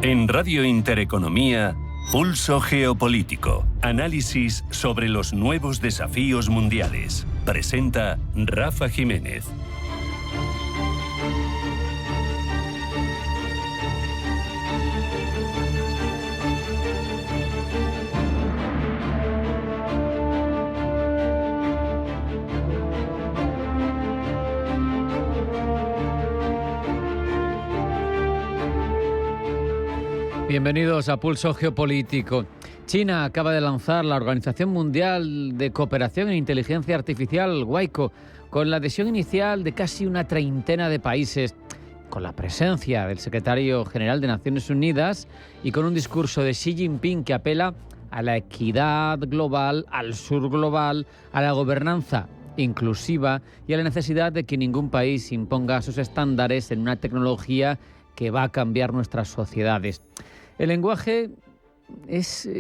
En Radio Intereconomía, Pulso Geopolítico. Análisis sobre los nuevos desafíos mundiales. Presenta Rafa Jiménez. Bienvenidos a Pulso Geopolítico. China acaba de lanzar la Organización Mundial de Cooperación en Inteligencia Artificial, WICO, con la adhesión inicial de casi una treintena de países, con la presencia del secretario general de Naciones Unidas y con un discurso de Xi Jinping que apela a la equidad global, al sur global, a la gobernanza inclusiva y a la necesidad de que ningún país imponga sus estándares en una tecnología que va a cambiar nuestras sociedades. El lenguaje es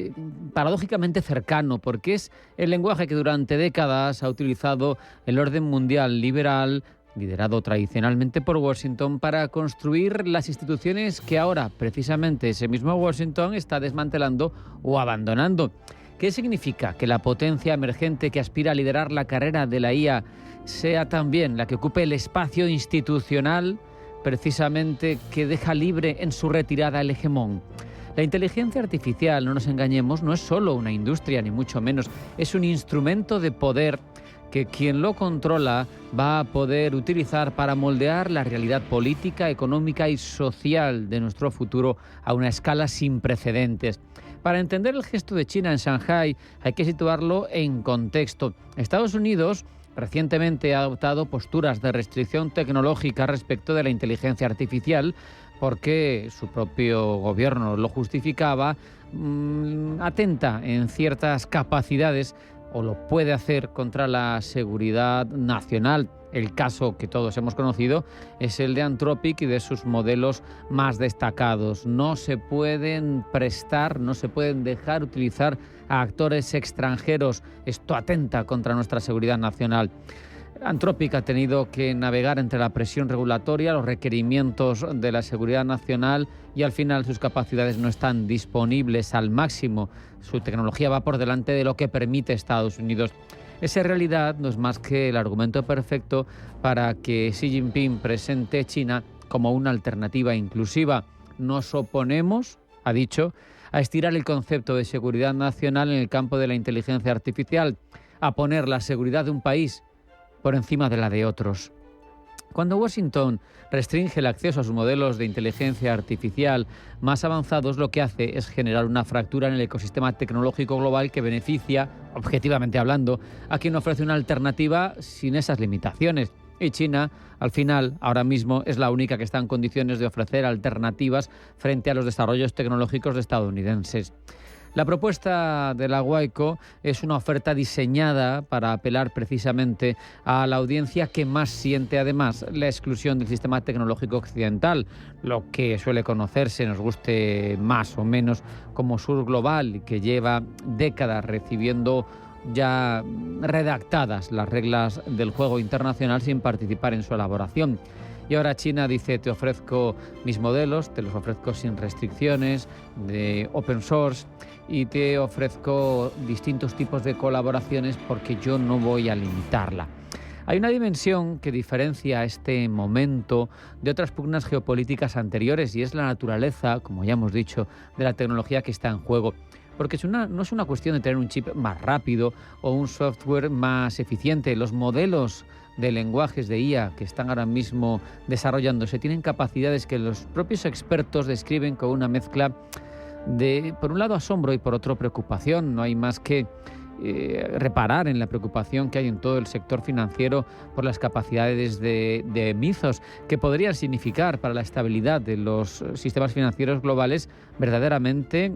paradójicamente cercano, porque es el lenguaje que durante décadas ha utilizado el orden mundial liberal, liderado tradicionalmente por Washington, para construir las instituciones que ahora, precisamente, ese mismo Washington está desmantelando o abandonando. ¿Qué significa que la potencia emergente que aspira a liderar la carrera de la IA sea también la que ocupe el espacio institucional, precisamente que deja libre en su retirada el hegemón? La inteligencia artificial, no nos engañemos, no es solo una industria, ni mucho menos. Es un instrumento de poder que quien lo controla va a poder utilizar para moldear la realidad política, económica y social de nuestro futuro a una escala sin precedentes. Para entender el gesto de China en Shanghái hay que situarlo en contexto. Estados Unidos recientemente ha adoptado posturas de restricción tecnológica respecto de la inteligencia artificial porque su propio gobierno lo justificaba, atenta en ciertas capacidades o lo puede hacer contra la seguridad nacional. El caso que todos hemos conocido es el de Anthropic y de sus modelos más destacados. No se pueden prestar, no se pueden dejar utilizar a actores extranjeros. Esto atenta contra nuestra seguridad nacional. Anthropic ha tenido que navegar entre la presión regulatoria, los requerimientos de la seguridad nacional y al final sus capacidades no están disponibles al máximo. Su tecnología va por delante de lo que permite Estados Unidos. Esa realidad no es más que el argumento perfecto para que Xi Jinping presente China como una alternativa inclusiva. Nos oponemos, ha dicho, a estirar el concepto de seguridad nacional en el campo de la inteligencia artificial, a poner la seguridad de un país por encima de la de otros. Cuando Washington restringe el acceso a sus modelos de inteligencia artificial más avanzados, lo que hace es generar una fractura en el ecosistema tecnológico global que beneficia, objetivamente hablando, a quien ofrece una alternativa sin esas limitaciones. Y China, al final, ahora mismo, es la única que está en condiciones de ofrecer alternativas frente a los desarrollos tecnológicos estadounidenses. La propuesta de la WICO es una oferta diseñada para apelar precisamente a la audiencia que más siente además la exclusión del sistema tecnológico occidental, lo que suele conocerse, nos guste más o menos, como sur global, y que lleva décadas recibiendo ya redactadas las reglas del juego internacional sin participar en su elaboración. Y ahora China dice: te ofrezco mis modelos, te los ofrezco sin restricciones, de open source, y te ofrezco distintos tipos de colaboraciones porque yo no voy a limitarla. Hay una dimensión que diferencia este momento de otras pugnas geopolíticas anteriores y es la naturaleza, como ya hemos dicho, de la tecnología que está en juego. Porque no es una cuestión de tener un chip más rápido o un software más eficiente. Los modelos de lenguajes de IA que están ahora mismo desarrollándose tienen capacidades que los propios expertos describen con una mezcla de, por un lado, asombro y por otro, preocupación. No hay más que reparar en la preocupación que hay en todo el sector financiero por las capacidades de Mythos, que podrían significar para la estabilidad de los sistemas financieros globales verdaderamente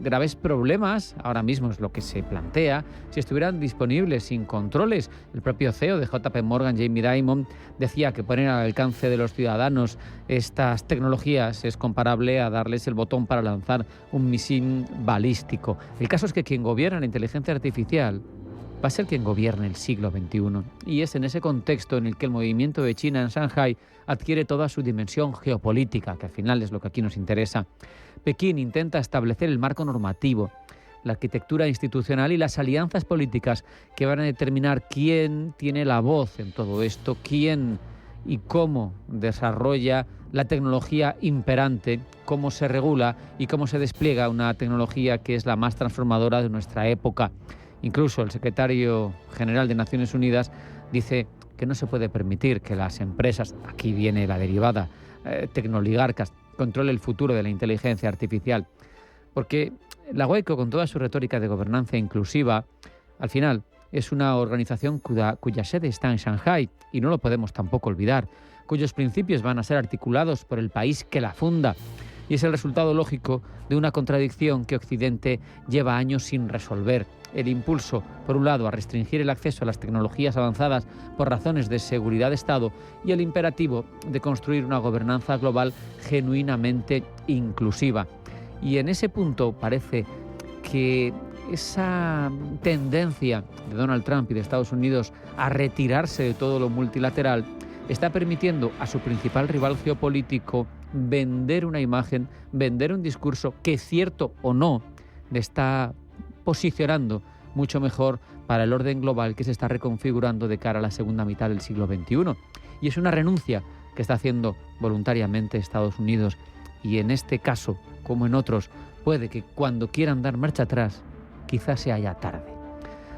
graves problemas. Ahora mismo es lo que se plantea. Si estuvieran disponibles sin controles, el propio CEO de JP Morgan, Jamie Dimon, decía que poner al alcance de los ciudadanos estas tecnologías es comparable a darles el botón para lanzar un misil balístico. El caso es que quien gobierna la inteligencia artificial va a ser quien gobierne el siglo XXI. Y es en ese contexto en el que el movimiento de China en Shanghái adquiere toda su dimensión geopolítica, que al final es lo que aquí nos interesa. Pekín intenta establecer el marco normativo, la arquitectura institucional y las alianzas políticas que van a determinar quién tiene la voz en todo esto, quién y cómo desarrolla la tecnología imperante, cómo se regula y cómo se despliega una tecnología que es la más transformadora de nuestra época. Incluso el secretario general de Naciones Unidas dice que no se puede permitir que las empresas, aquí viene la derivada, tecnoligarcas, controle el futuro de la inteligencia artificial. Porque la WICO, con toda su retórica de gobernanza inclusiva, al final es una organización cuya sede está en Shanghái, y no lo podemos tampoco olvidar, cuyos principios van a ser articulados por el país que la funda. Y es el resultado lógico de una contradicción que Occidente lleva años sin resolver. El impulso, por un lado, a restringir el acceso a las tecnologías avanzadas por razones de seguridad de Estado, y el imperativo de construir una gobernanza global genuinamente inclusiva. Y en ese punto parece que esa tendencia de Donald Trump y de Estados Unidos a retirarse de todo lo multilateral está permitiendo a su principal rival geopolítico vender una imagen, vender un discurso que, cierto o no, le está posicionando mucho mejor para el orden global que se está reconfigurando de cara a la segunda mitad del siglo XXI. Y es una renuncia que está haciendo voluntariamente Estados Unidos. Y en este caso, como en otros, puede que cuando quieran dar marcha atrás, quizás sea ya tarde.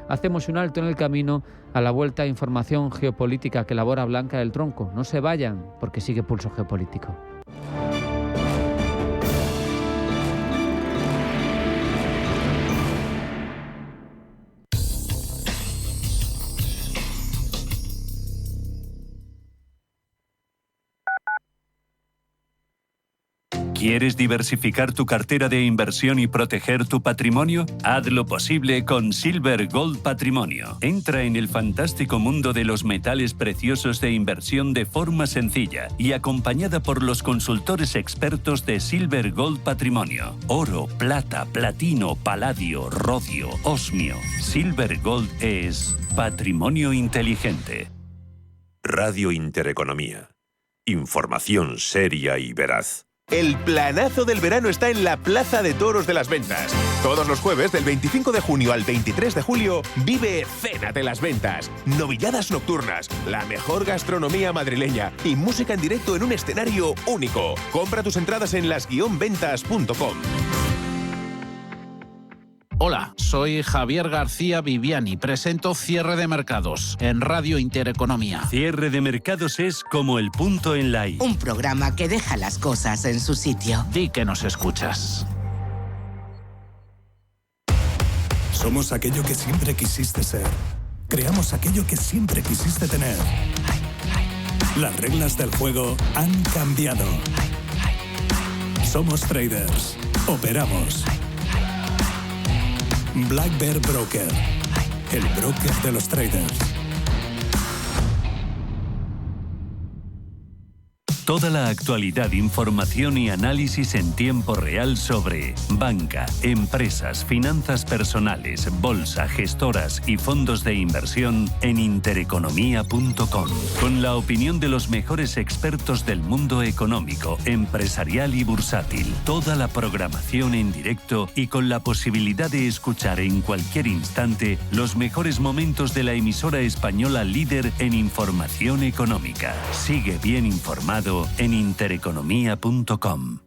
Hacemos un alto en el camino a la vuelta a información geopolítica que elabora Blanca del Tronco. No se vayan, porque sigue Pulso Geopolítico. ¿Quieres diversificar tu cartera de inversión y proteger tu patrimonio? Haz lo posible con Silver Gold Patrimonio. Entra en el fantástico mundo de los metales preciosos de inversión de forma sencilla y acompañada por los consultores expertos de Silver Gold Patrimonio. Oro, plata, platino, paladio, rodio, osmio. Silver Gold es patrimonio inteligente. Radio Intereconomía. Información seria y veraz. El planazo del verano está en la Plaza de Toros de las Ventas. Todos los jueves, del 25 de junio al 23 de julio, vive Cena de las Ventas. Novilladas nocturnas, la mejor gastronomía madrileña y música en directo en un escenario único. Compra tus entradas en las-ventas.com. Hola, soy Javier García Viviani. Presento Cierre de Mercados en Radio Intereconomía. Cierre de Mercados es como el punto en la I. Un programa que deja las cosas en su sitio. Di que nos escuchas. Somos aquello que siempre quisiste ser. Creamos aquello que siempre quisiste tener. Las reglas del juego han cambiado. Somos traders. Operamos. Black Bear Broker, el broker de los traders. Toda la actualidad, información y análisis en tiempo real sobre banca, empresas, finanzas personales, bolsa, gestoras y fondos de inversión en intereconomía.com. Con la opinión de los mejores expertos del mundo económico, empresarial y bursátil. Toda la programación en directo y con la posibilidad de escuchar en cualquier instante los mejores momentos de la emisora española líder en información económica. Sigue bien informado en intereconomía.com.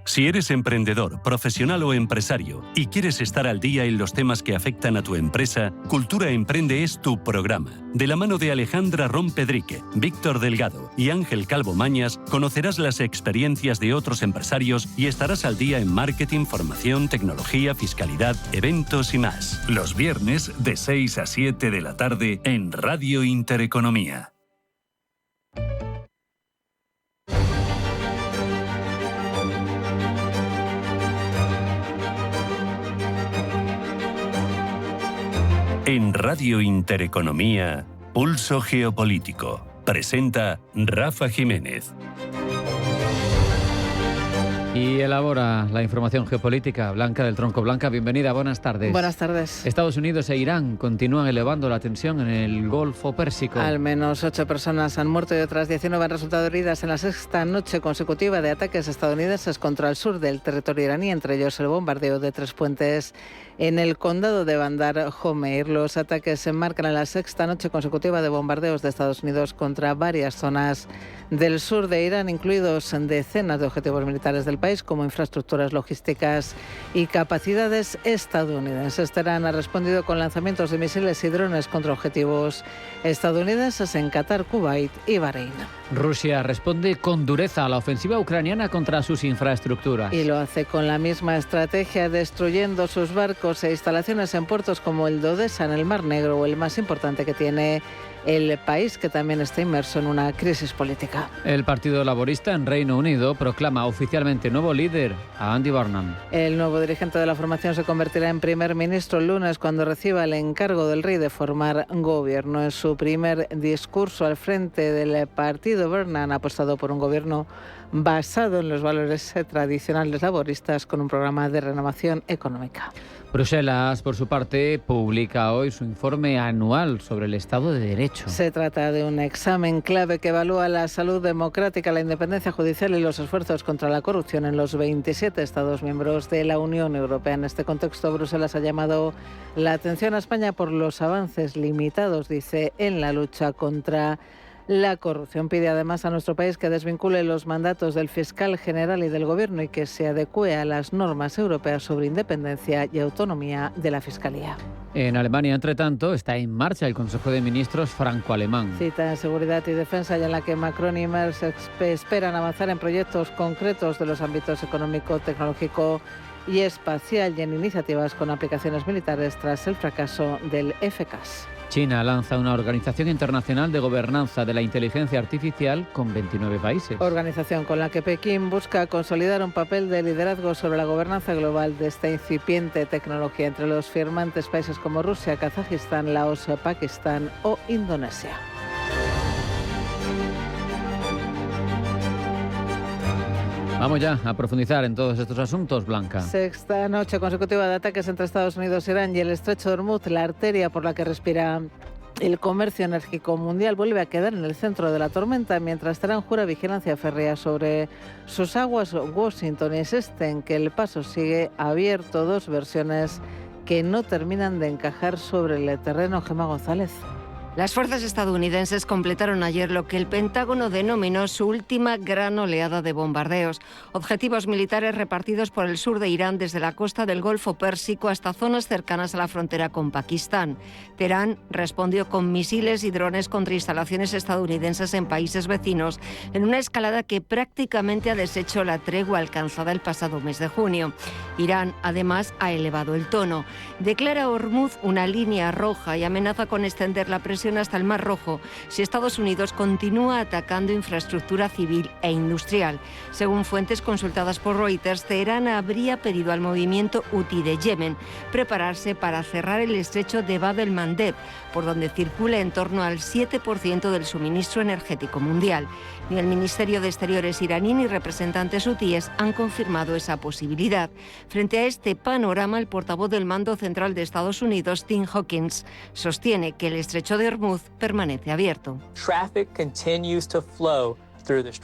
Si eres emprendedor, profesional o empresario y quieres estar al día en los temas que afectan a tu empresa, Cultura Emprende es tu programa. De la mano de Alejandra Rompedrique, Víctor Delgado y Ángel Calvo Mañas, conocerás las experiencias de otros empresarios y estarás al día en marketing, formación, tecnología, fiscalidad, eventos y más. Los viernes de 6 a 7 de la tarde en Radio Intereconomía. En Radio Intereconomía, Pulso Geopolítico. Presenta Rafa Jiménez. Y elabora la información geopolítica Blanca del Tronco. Blanca, bienvenida, buenas tardes. Buenas tardes. Estados Unidos e Irán continúan elevando la tensión en el Golfo Pérsico. Al menos 8 personas han muerto y otras 19 han resultado heridas en la sexta noche consecutiva de ataques estadounidenses contra el sur del territorio iraní, entre ellos el bombardeo de 3 puentes en el condado de Bandar Homeir. Los ataques se enmarcan en la sexta noche consecutiva de bombardeos de Estados Unidos contra varias zonas del sur de Irán, incluidos decenas de objetivos militares del país, como infraestructuras logísticas y capacidades estadounidenses. Teherán ha respondido con lanzamientos de misiles y drones contra objetivos estadounidenses en Qatar, Kuwait y Bahrein. Rusia responde con dureza a la ofensiva ucraniana contra sus infraestructuras. Y lo hace con la misma estrategia, destruyendo sus barcos e instalaciones en puertos como el de Odesa en el Mar Negro, o el más importante que tiene el país, que también está inmerso en una crisis política. El Partido Laborista en Reino Unido proclama oficialmente nuevo líder a Andy Burnham. El nuevo dirigente de la formación se convertirá en primer ministro el lunes, cuando reciba el encargo del rey de formar gobierno. En su primer discurso al frente del partido, Burnham ha apostado por un gobierno basado en los valores tradicionales laboristas, con un programa de renovación económica. Bruselas, por su parte, publica hoy su informe anual sobre el Estado de Derecho. Se trata de un examen clave que evalúa la salud democrática, la independencia judicial y los esfuerzos contra la corrupción en los 27 Estados miembros de la Unión Europea. En este contexto, Bruselas ha llamado la atención a España por los avances limitados, dice, en la lucha contra la corrupción. Pide además a nuestro país que desvincule los mandatos del fiscal general y del Gobierno y que se adecue a las normas europeas sobre independencia y autonomía de la Fiscalía. En Alemania, entre tanto, está en marcha el Consejo de Ministros franco-alemán. Cita en seguridad y defensa, y en la que Macron y Merz esperan avanzar en proyectos concretos de los ámbitos económico, tecnológico y espacial, y en iniciativas con aplicaciones militares tras el fracaso del FCAS. China lanza una organización internacional de gobernanza de la inteligencia artificial con 29 países. Organización con la que Pekín busca consolidar un papel de liderazgo sobre la gobernanza global de esta incipiente tecnología, entre los firmantes países como Rusia, Kazajistán, Laos, Pakistán o Indonesia. Vamos ya a profundizar en todos estos asuntos, Blanca. Sexta noche consecutiva de ataques entre Estados Unidos e Irán, y el estrecho de Hormuz, la arteria por la que respira el comercio enérgico mundial, vuelve a quedar en el centro de la tormenta, mientras Teherán jura vigilancia férrea sobre sus aguas. Washington insiste en que el paso sigue abierto. Dos versiones que no terminan de encajar sobre el terreno. Gemma González. Las fuerzas estadounidenses completaron ayer lo que el Pentágono denominó su última gran oleada de bombardeos. Objetivos militares repartidos por el sur de Irán, desde la costa del Golfo Pérsico hasta zonas cercanas a la frontera con Pakistán. Teherán respondió con misiles y drones contra instalaciones estadounidenses en países vecinos, en una escalada que prácticamente ha deshecho la tregua alcanzada el pasado mes de junio. Irán, además, ha elevado el tono. Declara a Hormuz una línea roja y amenaza con extender la presión hasta el Mar Rojo si Estados Unidos continúa atacando infraestructura civil e industrial. Según fuentes consultadas por Reuters, Teherán habría pedido al movimiento Houthi de Yemen prepararse para cerrar el estrecho de Bab el-Mandeb, por donde circula en torno al 7% del suministro energético mundial. Ni el Ministerio de Exteriores iraní ni representantes hutíes han confirmado esa posibilidad. Frente a este panorama, el portavoz del Mando Central de Estados Unidos, Tim Hawkins, sostiene que el estrecho de Hormuz permanece abierto.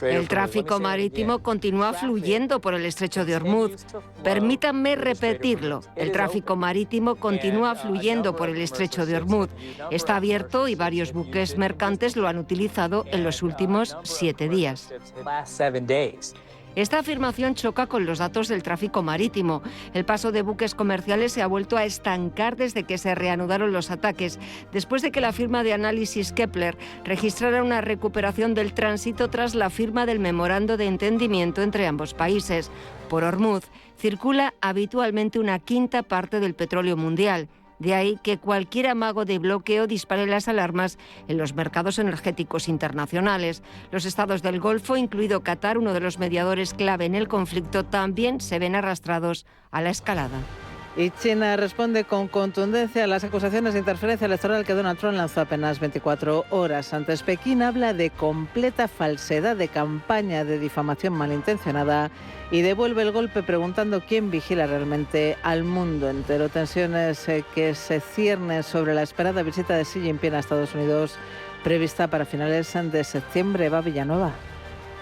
El tráfico marítimo continúa fluyendo por el estrecho de Hormuz. Permítanme repetirlo. El tráfico marítimo continúa fluyendo por el estrecho de Hormuz. Está abierto y varios buques mercantes lo han utilizado en los últimos 7 días. Esta afirmación choca con los datos del tráfico marítimo. El paso de buques comerciales se ha vuelto a estancar desde que se reanudaron los ataques, después de que la firma de análisis Kepler registrara una recuperación del tránsito tras la firma del memorando de entendimiento entre ambos países. Por Hormuz circula habitualmente una quinta parte del petróleo mundial. De ahí que cualquier amago de bloqueo dispare las alarmas en los mercados energéticos internacionales. Los estados del Golfo, incluido Qatar, uno de los mediadores clave en el conflicto, también se ven arrastrados a la escalada. Y China responde con contundencia a las acusaciones de interferencia electoral que Donald Trump lanzó apenas 24 horas antes. Pekín habla de completa falsedad de campaña de difamación malintencionada y devuelve el golpe preguntando quién vigila realmente al mundo entero. Tensiones que se ciernen sobre la esperada visita de Xi Jinping a Estados Unidos prevista para finales de septiembre. Eva Villanueva.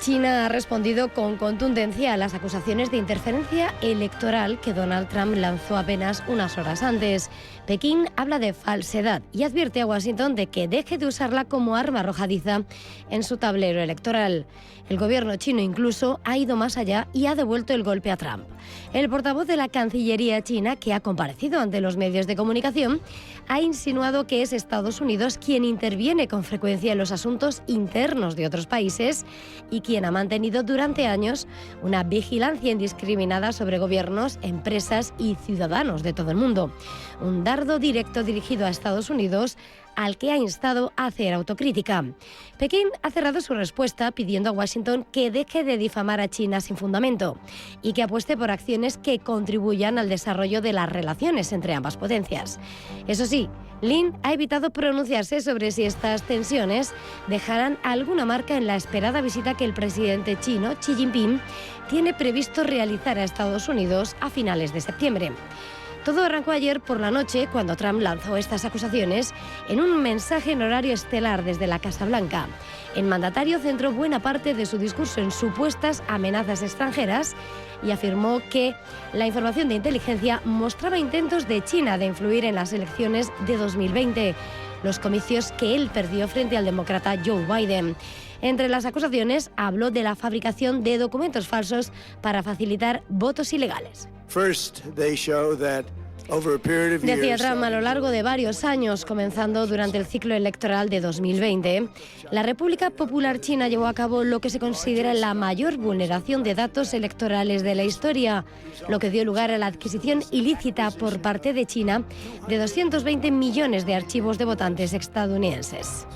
China ha respondido con contundencia a las acusaciones de interferencia electoral que Donald Trump lanzó apenas unas horas antes. Pekín habla de falsedad y advierte a Washington de que deje de usarla como arma arrojadiza en su tablero electoral. El gobierno chino incluso ha ido más allá y ha devuelto el golpe a Trump. El portavoz de la Cancillería china, que ha comparecido ante los medios de comunicación, ha insinuado que es Estados Unidos quien interviene con frecuencia en los asuntos internos de otros países y quien ha mantenido durante años una vigilancia indiscriminada sobre gobiernos, empresas y ciudadanos de todo el mundo. Un dardo directo dirigido a Estados Unidos, al que ha instado a hacer autocrítica. Pekín ha cerrado su respuesta pidiendo a Washington que deje de difamar a China sin fundamento y que apueste por acciones que contribuyan al desarrollo de las relaciones entre ambas potencias. Eso sí, Lin ha evitado pronunciarse sobre si estas tensiones dejarán alguna marca en la esperada visita que el presidente chino, Xi Jinping, tiene previsto realizar a Estados Unidos a finales de septiembre. Todo arrancó ayer por la noche cuando Trump lanzó estas acusaciones en un mensaje en horario estelar desde la Casa Blanca. El mandatario centró buena parte de su discurso en supuestas amenazas extranjeras y afirmó que la información de inteligencia mostraba intentos de China de influir en las elecciones de 2020, los comicios que él perdió frente al demócrata Joe Biden. Entre las acusaciones habló de la fabricación de documentos falsos para facilitar votos ilegales. Decía Trump, a lo largo de varios años, comenzando durante el ciclo electoral de 2020, la República Popular China llevó a cabo lo que se considera la mayor vulneración de datos electorales de la historia, lo que dio lugar a la adquisición ilícita por parte de China de 220 millones de archivos de votantes estadounidenses.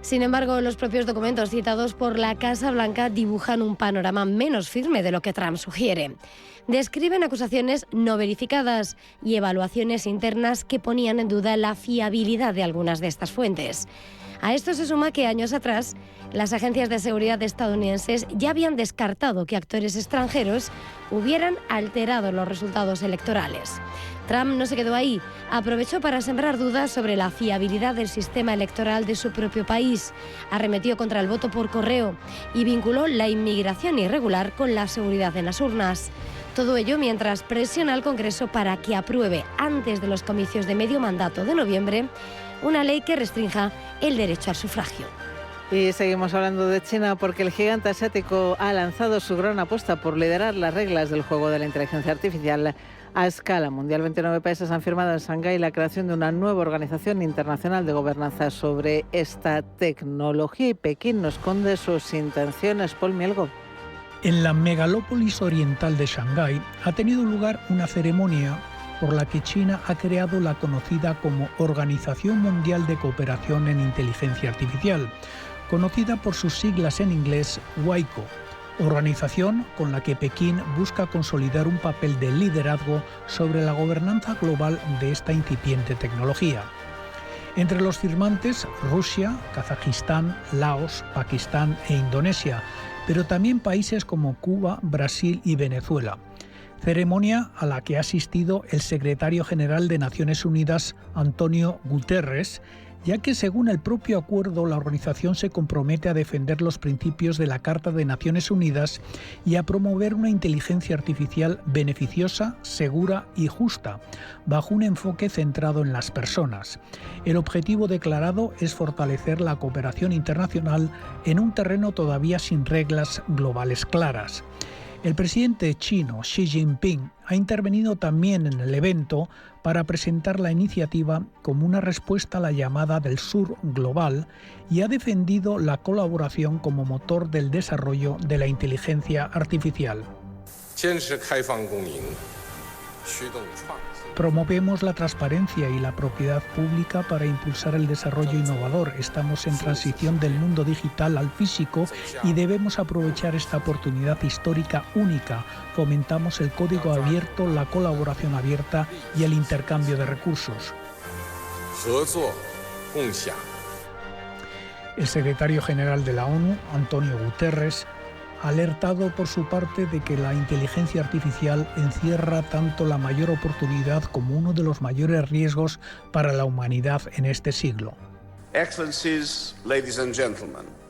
Sin embargo, los propios documentos citados por la Casa Blanca dibujan un panorama menos firme de lo que Trump sugiere. Describen acusaciones no verificadas y evaluaciones internas que ponían en duda la fiabilidad de algunas de estas fuentes. A esto se suma que años atrás, las agencias de seguridad estadounidenses ya habían descartado que actores extranjeros hubieran alterado los resultados electorales. Trump no se quedó ahí, aprovechó para sembrar dudas sobre la fiabilidad del sistema electoral de su propio país, arremetió contra el voto por correo y vinculó la inmigración irregular con la seguridad en las urnas. Todo ello mientras presiona al Congreso para que apruebe antes de los comicios de medio mandato de noviembre una ley que restrinja el derecho al sufragio. Y seguimos hablando de China porque el gigante asiático ha lanzado su gran apuesta por liderar las reglas del juego de la inteligencia artificial a escala mundial. 29 países han firmado en Shanghái la creación de una nueva organización internacional de gobernanza sobre esta tecnología y Pekín no esconde sus intenciones. Paul Mielgo. En la megalópolis oriental de Shanghái ha tenido lugar una ceremonia por la que China ha creado la conocida como Organización Mundial de Cooperación en Inteligencia Artificial, conocida por sus siglas en inglés WICO, organización con la que Pekín busca consolidar un papel de liderazgo sobre la gobernanza global de esta incipiente tecnología. Entre los firmantes, Rusia, Kazajistán, Laos, Pakistán e Indonesia, pero también países como Cuba, Brasil y Venezuela. Ceremonia a la que ha asistido el secretario general de Naciones Unidas, Antonio Guterres, ya que según el propio acuerdo la organización se compromete a defender los principios de la Carta de Naciones Unidas y a promover una inteligencia artificial beneficiosa, segura y justa, bajo un enfoque centrado en las personas. El objetivo declarado es fortalecer la cooperación internacional en un terreno todavía sin reglas globales claras. El presidente chino Xi Jinping ha intervenido también en el evento para presentar la iniciativa como una respuesta a la llamada del Sur global y ha defendido la colaboración como motor del desarrollo de la inteligencia artificial. Promovemos la transparencia y la propiedad pública para impulsar el desarrollo innovador. Estamos en transición del mundo digital al físico y debemos aprovechar esta oportunidad histórica única. Fomentamos el código abierto, la colaboración abierta y el intercambio de recursos. El secretario general de la ONU, Antonio Guterres, ha alertado por su parte de que la inteligencia artificial encierra tanto la mayor oportunidad como uno de los mayores riesgos para la humanidad en este siglo. Excellencies, ladies and gentlemen.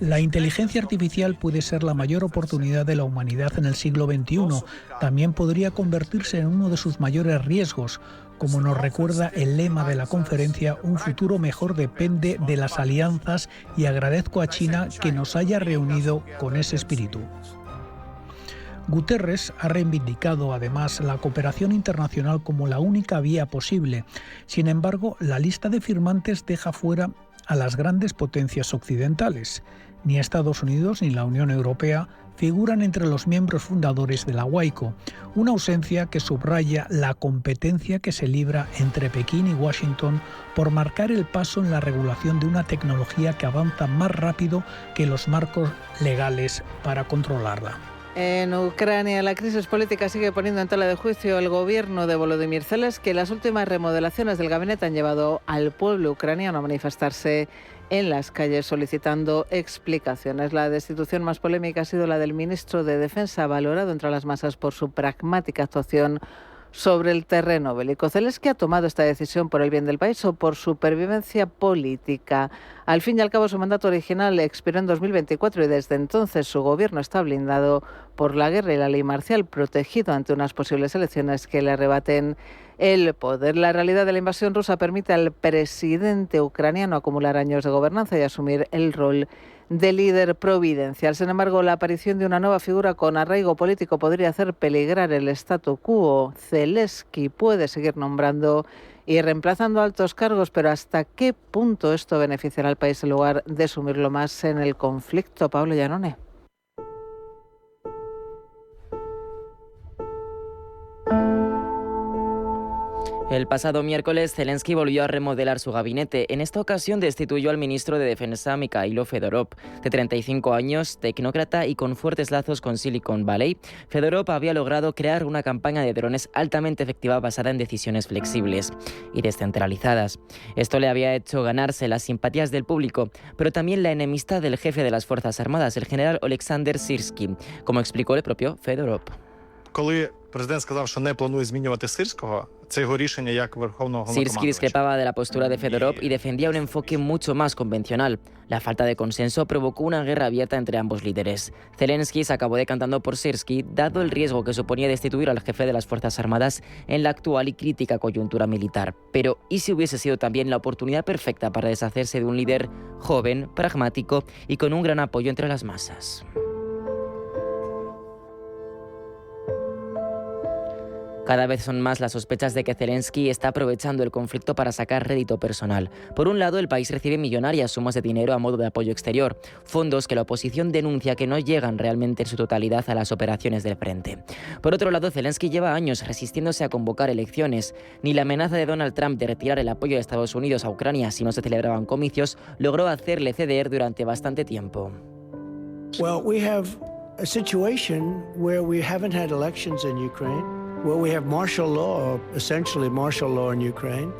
La inteligencia artificial puede ser la mayor oportunidad de la humanidad en el siglo XXI. También podría convertirse en uno de sus mayores riesgos. Como nos recuerda el lema de la conferencia, un futuro mejor depende de las alianzas, y agradezco a China que nos haya reunido con ese espíritu. Guterres ha reivindicado además la cooperación internacional como la única vía posible. Sin embargo, la lista de firmantes deja fuera a las grandes potencias occidentales. Ni Estados Unidos ni la Unión Europea figuran entre los miembros fundadores de la OICO, una ausencia que subraya la competencia que se libra entre Pekín y Washington por marcar el paso en la regulación de una tecnología que avanza más rápido que los marcos legales para controlarla. En Ucrania, la crisis política sigue poniendo en tela de juicio el gobierno de Volodymyr Zelensky. Las últimas remodelaciones del gabinete han llevado al pueblo ucraniano a manifestarse en las calles solicitando explicaciones. La destitución más polémica ha sido la del ministro de Defensa, valorado entre las masas por su pragmática actuación sobre el terreno bélico. Zelensky ha tomado esta decisión por el bien del país o por supervivencia política. Al fin y al cabo, su mandato original expiró en 2024 y desde entonces su gobierno está blindado por la guerra y la ley marcial, protegido ante unas posibles elecciones que le arrebaten el poder. La realidad de la invasión rusa permite al presidente ucraniano acumular años de gobernanza y asumir el rol de líder providencial. Sin embargo, la aparición de una nueva figura con arraigo político podría hacer peligrar el statu quo. Zelensky puede seguir nombrando y reemplazando altos cargos, pero ¿hasta qué punto esto beneficiará al país en lugar de sumirlo más en el conflicto? Pablo Llanone. El pasado miércoles, Zelensky volvió a remodelar su gabinete. En esta ocasión destituyó al ministro de Defensa, Mikhailo Fedorov, de 35 años, tecnócrata y con fuertes lazos con Silicon Valley. Fedorov había logrado crear una campaña de drones altamente efectiva basada en decisiones flexibles y descentralizadas. Esto le había hecho ganarse las simpatías del público, pero también la enemistad del jefe de las Fuerzas Armadas, el general Oleksandr Syrskyi, como explicó el propio Fedorov. Syrskyi discrepaba de la postura de Fedorov y defendía un enfoque mucho más convencional. La falta de consenso provocó una guerra abierta entre ambos líderes. Zelensky se acabó decantando por Syrskyi, dado el riesgo que suponía destituir al jefe de las Fuerzas Armadas en la actual y crítica coyuntura militar. Pero ¿y si hubiese sido también la oportunidad perfecta para deshacerse de un líder joven, pragmático y con un gran apoyo entre las masas? Cada vez son más las sospechas de que Zelensky está aprovechando el conflicto para sacar rédito personal. Por un lado, el país recibe millonarias sumas de dinero a modo de apoyo exterior, fondos que la oposición denuncia que no llegan realmente en su totalidad a las operaciones del frente. Por otro lado, Zelensky lleva años resistiéndose a convocar elecciones. Ni la amenaza de Donald Trump de retirar el apoyo de Estados Unidos a Ucrania si no se celebraban comicios logró hacerle ceder durante bastante tiempo. Well, we have a situation where we haven't had elections in Ukraine. Well, we have martial law, essentially martial law in Ukraine.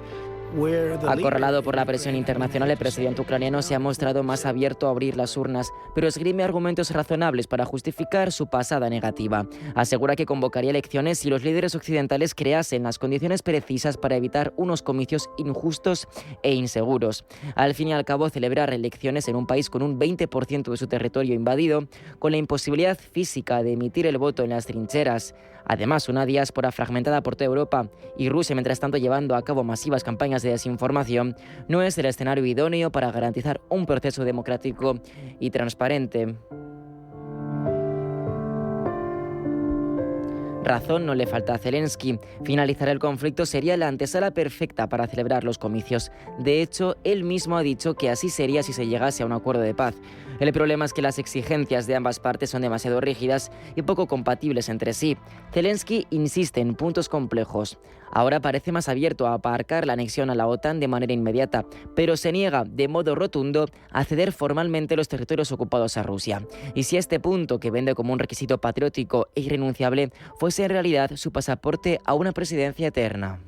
Acorralado por la presión internacional, el presidente ucraniano se ha mostrado más abierto a abrir las urnas, pero esgrime argumentos razonables para justificar su pasada negativa. Asegura que convocaría elecciones si los líderes occidentales creasen las condiciones precisas para evitar unos comicios injustos e inseguros. Al fin y al cabo, celebrar elecciones en un país con un 20% de su territorio invadido, con la imposibilidad física de emitir el voto en las trincheras, además una diáspora fragmentada por toda Europa y Rusia mientras tanto llevando a cabo masivas campañas de desinformación, no es el escenario idóneo para garantizar un proceso democrático y transparente. Razón no le falta a Zelensky. Finalizar el conflicto sería la antesala perfecta para celebrar los comicios. De hecho, él mismo ha dicho que así sería si se llegase a un acuerdo de paz. El problema es que las exigencias de ambas partes son demasiado rígidas y poco compatibles entre sí. Zelensky insiste en puntos complejos. Ahora parece más abierto a aparcar la anexión a la OTAN de manera inmediata, pero se niega de modo rotundo a ceder formalmente los territorios ocupados a Rusia. Y si este punto, que vende como un requisito patriótico e irrenunciable, fuese en realidad su pasaporte a una presidencia eterna.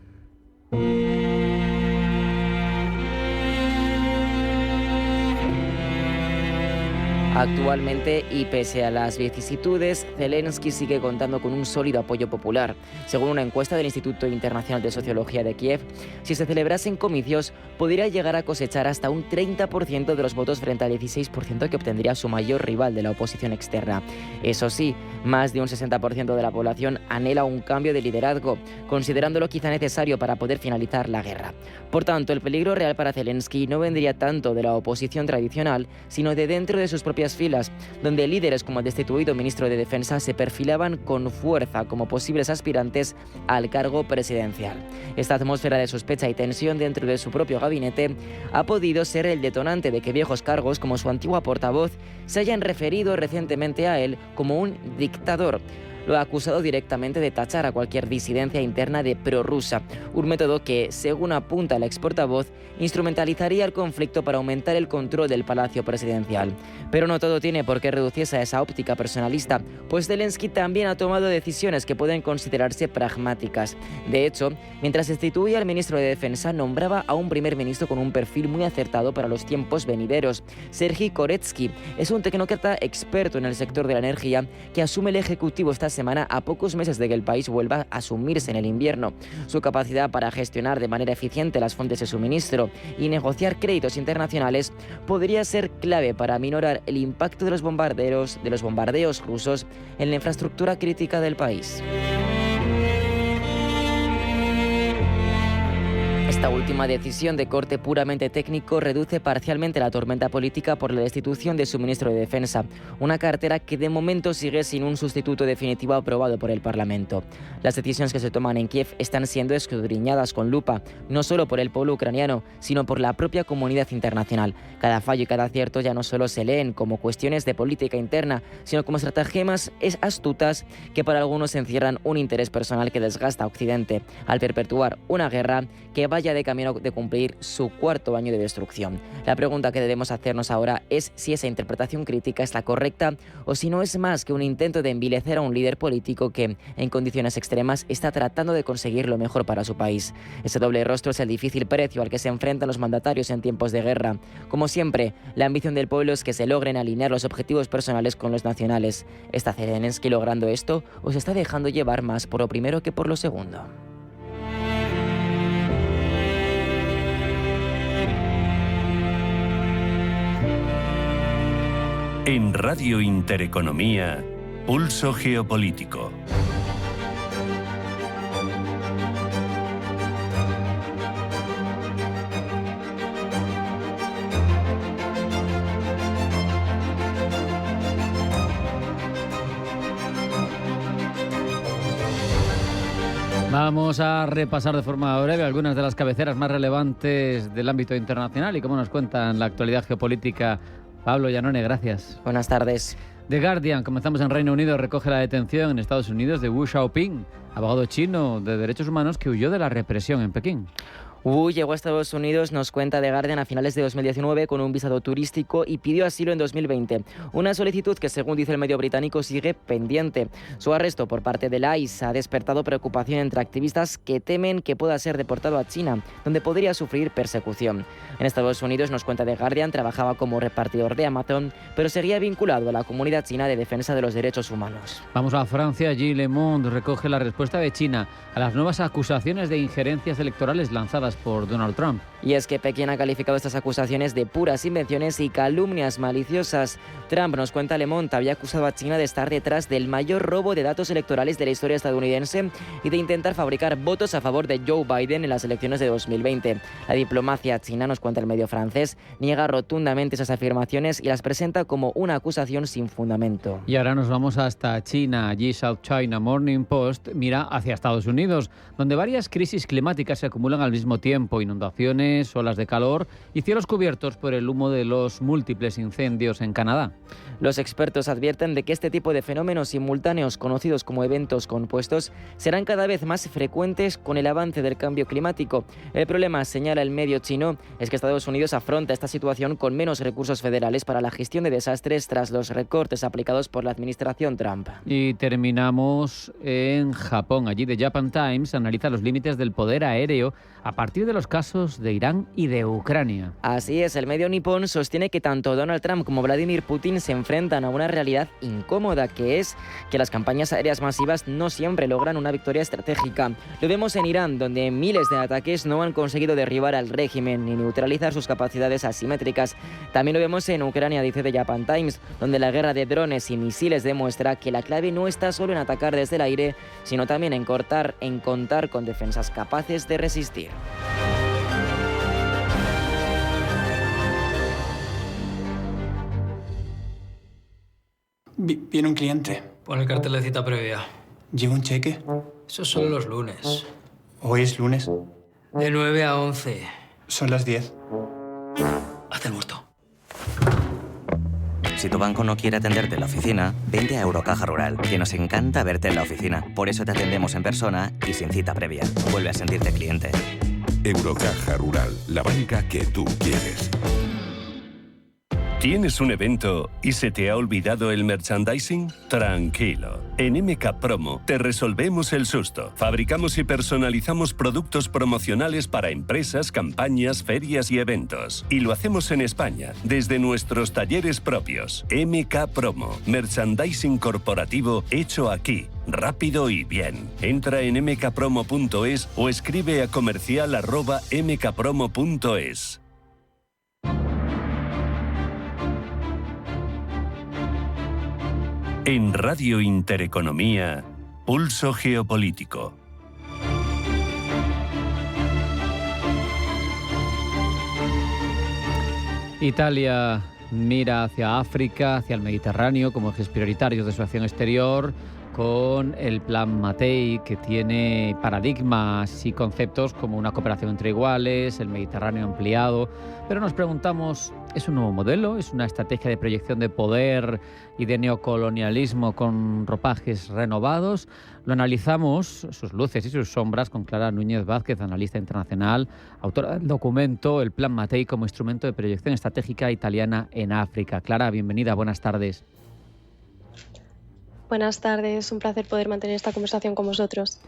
Actualmente, y pese a las vicisitudes, Zelensky sigue contando con un sólido apoyo popular. Según una encuesta del Instituto Internacional de Sociología de Kiev, si se celebrasen comicios, podría llegar a cosechar hasta un 30% de los votos frente al 16% que obtendría su mayor rival de la oposición externa. Eso sí, más de un 60% de la población anhela un cambio de liderazgo, considerándolo quizá necesario para poder finalizar la guerra. Por tanto, el peligro real para Zelensky no vendría tanto de la oposición tradicional, sino de dentro de sus propias filas, donde líderes como el destituido ministro de Defensa se perfilaban con fuerza como posibles aspirantes al cargo presidencial. Esta atmósfera de sospecha y tensión dentro de su propio gabinete ha podido ser el detonante de que viejos cargos como su antigua portavoz se hayan referido recientemente a él como un dictador. Lo ha acusado directamente de tachar a cualquier disidencia interna de prorrusa, un método que, según apunta el ex portavoz, instrumentalizaría el conflicto para aumentar el control del palacio presidencial. Pero no todo tiene por qué reducirse a esa óptica personalista, pues Zelensky también ha tomado decisiones que pueden considerarse pragmáticas. De hecho, mientras destituía al ministro de Defensa, nombraba a un primer ministro con un perfil muy acertado para los tiempos venideros. Serhii Koretsky es un tecnócrata experto en el sector de la energía que asume el ejecutivo esta semana a pocos meses de que el país vuelva a sumirse en el invierno. Su capacidad para gestionar de manera eficiente las fuentes de suministro y negociar créditos internacionales podría ser clave para aminorar el impacto de los bombardeos rusos en la infraestructura crítica del país. Esta última decisión de corte puramente técnico reduce parcialmente la tormenta política por la destitución de su ministro de Defensa, una cartera que de momento sigue sin un sustituto definitivo aprobado por el Parlamento. Las decisiones que se toman en Kiev están siendo escudriñadas con lupa, no solo por el pueblo ucraniano, sino por la propia comunidad internacional. Cada fallo y cada acierto ya no solo se leen como cuestiones de política interna, sino como estratagemas astutas que para algunos encierran un interés personal que desgasta a Occidente, al perpetuar una guerra que vaya de camino de cumplir su cuarto año de destrucción. La pregunta que debemos hacernos ahora es si esa interpretación crítica es la correcta o si no es más que un intento de envilecer a un líder político que, en condiciones extremas, está tratando de conseguir lo mejor para su país. Ese doble rostro es el difícil precio al que se enfrentan los mandatarios en tiempos de guerra. Como siempre, la ambición del pueblo es que se logren alinear los objetivos personales con los nacionales. ¿Está Zelensky logrando esto o se está dejando llevar más por lo primero que por lo segundo? En Radio Intereconomía, Pulso Geopolítico. Vamos a repasar de forma breve algunas de las cabeceras más relevantes del ámbito internacional y cómo nos cuentan la actualidad geopolítica. Pablo Llanone, gracias. Buenas tardes. The Guardian, comenzamos en Reino Unido, recoge la detención en Estados Unidos de Wu Xiaoping, abogado chino de derechos humanos que huyó de la represión en Pekín. Wu llegó a Estados Unidos, nos cuenta The Guardian, a finales de 2019 con un visado turístico y pidió asilo en 2020. Una solicitud que, según dice el medio británico, sigue pendiente. Su arresto por parte del ICE ha despertado preocupación entre activistas que temen que pueda ser deportado a China, donde podría sufrir persecución. En Estados Unidos, nos cuenta The Guardian, trabajaba como repartidor de Amazon, pero seguía vinculado a la comunidad china de defensa de los derechos humanos. Vamos a Francia. Allí Le Monde recoge la respuesta de China a las nuevas acusaciones de injerencias electorales lanzadas lanzadas por Donald Trump. Y es que Pekín ha calificado estas acusaciones de puras invenciones y calumnias maliciosas. Trump, nos cuenta Le Monde, había acusado a China de estar detrás del mayor robo de datos electorales de la historia estadounidense y de intentar fabricar votos a favor de Joe Biden en las elecciones de 2020. La diplomacia china, nos cuenta el medio francés, niega rotundamente esas afirmaciones y las presenta como una acusación sin fundamento. Y ahora nos vamos hasta China. Allí South China Morning Post mira hacia Estados Unidos, donde varias crisis climáticas se acumulan al mismo tiempo: inundaciones, olas de calor y cielos cubiertos por el humo de los múltiples incendios en Canadá. Los expertos advierten de que este tipo de fenómenos simultáneos, conocidos como eventos compuestos, serán cada vez más frecuentes con el avance del cambio climático. El problema, señala el medio chino, es que Estados Unidos afronta esta situación con menos recursos federales para la gestión de desastres tras los recortes aplicados por la administración Trump. Y terminamos en Japón. Allí The Japan Times analiza los límites del poder aéreo a partir de los casos de Irán y de Ucrania. Así es, el medio nipón sostiene que tanto Donald Trump como Vladimir Putin se enfrentan a una realidad incómoda, que es que las campañas aéreas masivas no siempre logran una victoria estratégica. Lo vemos en Irán, donde miles de ataques no han conseguido derribar al régimen ni neutralizar sus capacidades asimétricas. También lo vemos en Ucrania, dice The Japan Times, donde la guerra de drones y misiles demuestra que la clave no está solo en atacar desde el aire, sino también en contar con defensas capaces de resistir. Viene un cliente. Pon el cartel de cita previa. ¿Lleva un cheque? Esos son los lunes. ¿Hoy es lunes? De 9 a 11. Son las 10. Haz el muerto. Si tu banco no quiere atenderte en la oficina, vente a Eurocaja Rural, que nos encanta verte en la oficina. Por eso te atendemos en persona y sin cita previa. Vuelve a sentirte cliente. Eurocaja Rural, la banca que tú quieres. ¿Tienes un evento y se te ha olvidado el merchandising? Tranquilo. En MK Promo te resolvemos el susto. Fabricamos y personalizamos productos promocionales para empresas, campañas, ferias y eventos. Y lo hacemos en España, desde nuestros talleres propios. MK Promo. Merchandising corporativo hecho aquí. Rápido y bien. Entra en mkpromo.es o escribe a comercial@mkpromo.es. En Radio Intereconomía, Pulso Geopolítico. Italia mira hacia África, hacia el Mediterráneo como ejes prioritarios de su acción exterior, con el Plan Mattei, que tiene paradigmas y conceptos como una cooperación entre iguales, el Mediterráneo ampliado. Pero nos preguntamos, ¿es un nuevo modelo? ¿Es una estrategia de proyección de poder y de neocolonialismo con ropajes renovados? Lo analizamos, sus luces y sus sombras, con Clara Núñez Vázquez, analista internacional, autora del documento El Plan Mattei como instrumento de proyección estratégica italiana en África. Clara, bienvenida, buenas tardes. Buenas tardes, un placer poder mantener esta conversación con vosotros.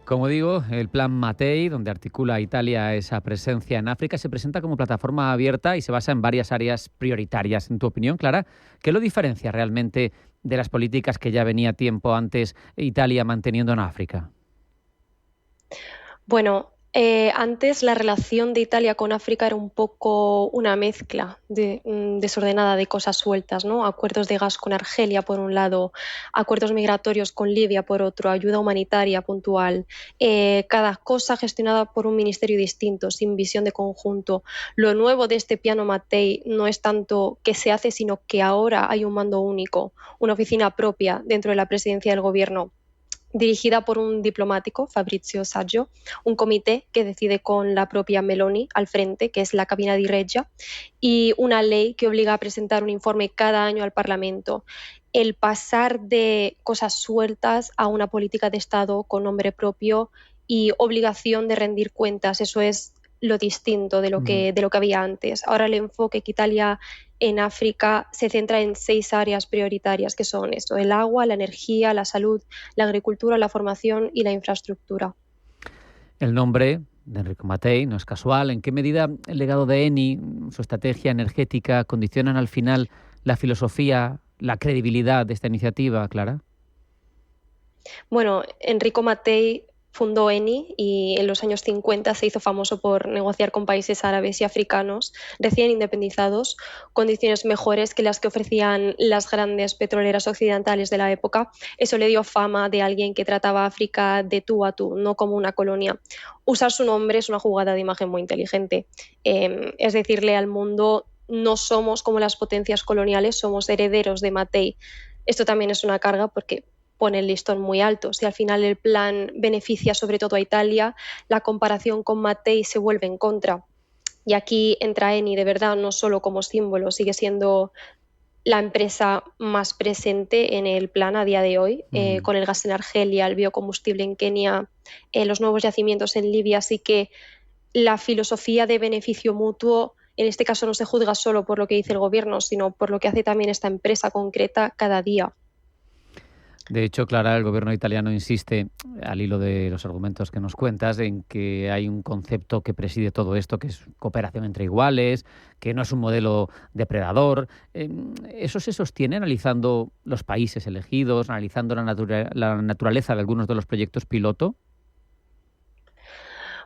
Como digo, el Plan Mattei, donde articula a Italia esa presencia en África, se presenta como plataforma abierta y se basa en varias áreas prioritarias. En tu opinión, Clara, ¿qué lo diferencia realmente de las políticas que ya venía tiempo antes Italia manteniendo en África? Bueno, antes la relación de Italia con África era un poco una mezcla desordenada de cosas sueltas, ¿no? Acuerdos de gas con Argelia por un lado, acuerdos migratorios con Libia por otro, ayuda humanitaria puntual, cada cosa gestionada por un ministerio distinto, sin visión de conjunto. Lo nuevo de este Piano Mattei no es tanto que se hace, sino que ahora hay un mando único, una oficina propia dentro de la presidencia del gobierno, dirigida por un diplomático, Fabrizio Saggio, un comité que decide con la propia Meloni al frente, que es la Cabina di Regia, y una ley que obliga a presentar un informe cada año al Parlamento. El pasar de cosas sueltas a una política de Estado con nombre propio y obligación de rendir cuentas, eso es lo distinto de lo que había antes. Ahora el enfoque que Italia en África se centra en 6 áreas prioritarias, que son esto: el agua, la energía, la salud, la agricultura, la formación y la infraestructura. El nombre de Enrico Mattei no es casual. ¿En qué medida el legado de Eni, su estrategia energética, condicionan al final la filosofía, la credibilidad de esta iniciativa, Clara? Bueno, Enrico Mattei fundó Eni y en los años 50 se hizo famoso por negociar con países árabes y africanos recién independizados condiciones mejores que las que ofrecían las grandes petroleras occidentales de la época. Eso le dio fama de alguien que trataba a África de tú a tú, no como una colonia. Usar su nombre es una jugada de imagen muy inteligente. Es decirle al mundo, no somos como las potencias coloniales, somos herederos de Matei. Esto también es una carga porque pone el listón muy alto. Si al final el plan beneficia sobre todo a Italia, la comparación con Matei se vuelve en contra. Y aquí entra Eni de verdad, no solo como símbolo, sigue siendo la empresa más presente en el plan a día de hoy, con el gas en Argelia, el biocombustible en Kenia, los nuevos yacimientos en Libia. Así que la filosofía de beneficio mutuo, en este caso no se juzga solo por lo que dice el gobierno, sino por lo que hace también esta empresa concreta cada día. De hecho, Clara, el gobierno italiano insiste, al hilo de los argumentos que nos cuentas, en que hay un concepto que preside todo esto, que es cooperación entre iguales, que no es un modelo depredador. ¿Eso se sostiene analizando los países elegidos, analizando la naturaleza de algunos de los proyectos piloto?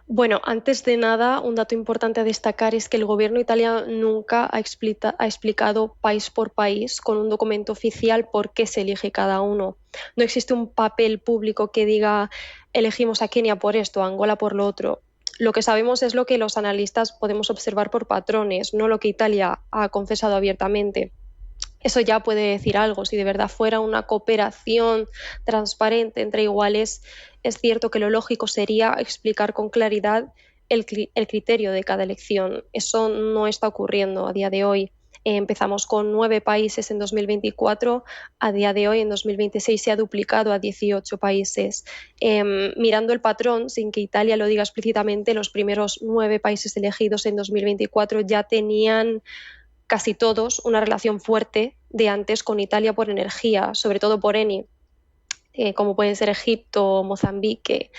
Bueno, antes de nada, un dato importante a destacar es que el gobierno italiano nunca ha explicado país por país con un documento oficial por qué se elige cada uno. No existe un papel público que diga elegimos a Kenia por esto, a Angola por lo otro. Lo que sabemos es lo que los analistas podemos observar por patrones, no lo que Italia ha confesado abiertamente. Eso ya puede decir algo. Si de verdad fuera una cooperación transparente entre iguales, es cierto que lo lógico sería explicar con claridad el criterio de cada elección. Eso no está ocurriendo a día de hoy. Empezamos con 9 países en 2024, a día de hoy, en 2026, se ha duplicado a 18 países. Mirando el patrón, sin que Italia lo diga explícitamente, los primeros 9 países elegidos en 2024 ya tenían casi todos una relación fuerte de antes con Italia por energía, sobre todo por Eni, como pueden ser Egipto o Mozambique.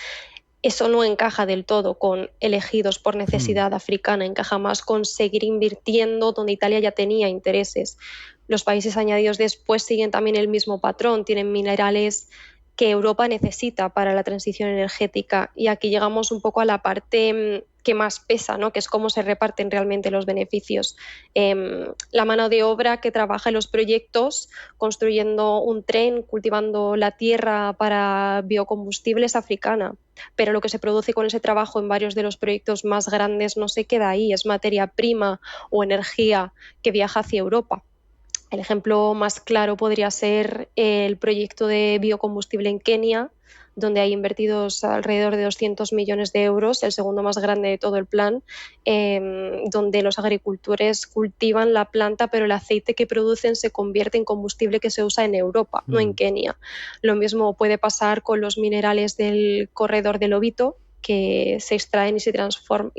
Eso no encaja del todo con elegidos por necesidad africana, encaja más con seguir invirtiendo donde Italia ya tenía intereses. Los países añadidos después siguen también el mismo patrón, tienen minerales que Europa necesita para la transición energética, y aquí llegamos un poco a la parte que más pesa, ¿no? Que es cómo se reparten realmente los beneficios. La mano de obra que trabaja en los proyectos, construyendo un tren, cultivando la tierra para biocombustibles africana, pero lo que se produce con ese trabajo en varios de los proyectos más grandes no se queda ahí, es materia prima o energía que viaja hacia Europa. El ejemplo más claro podría ser el proyecto de biocombustible en Kenia, donde hay invertidos alrededor de 200 millones de euros, el segundo más grande de todo el plan, donde los agricultores cultivan la planta, pero el aceite que producen se convierte en combustible que se usa en Europa, no en Kenia. Lo mismo puede pasar con los minerales del corredor del Lobito, que se extraen y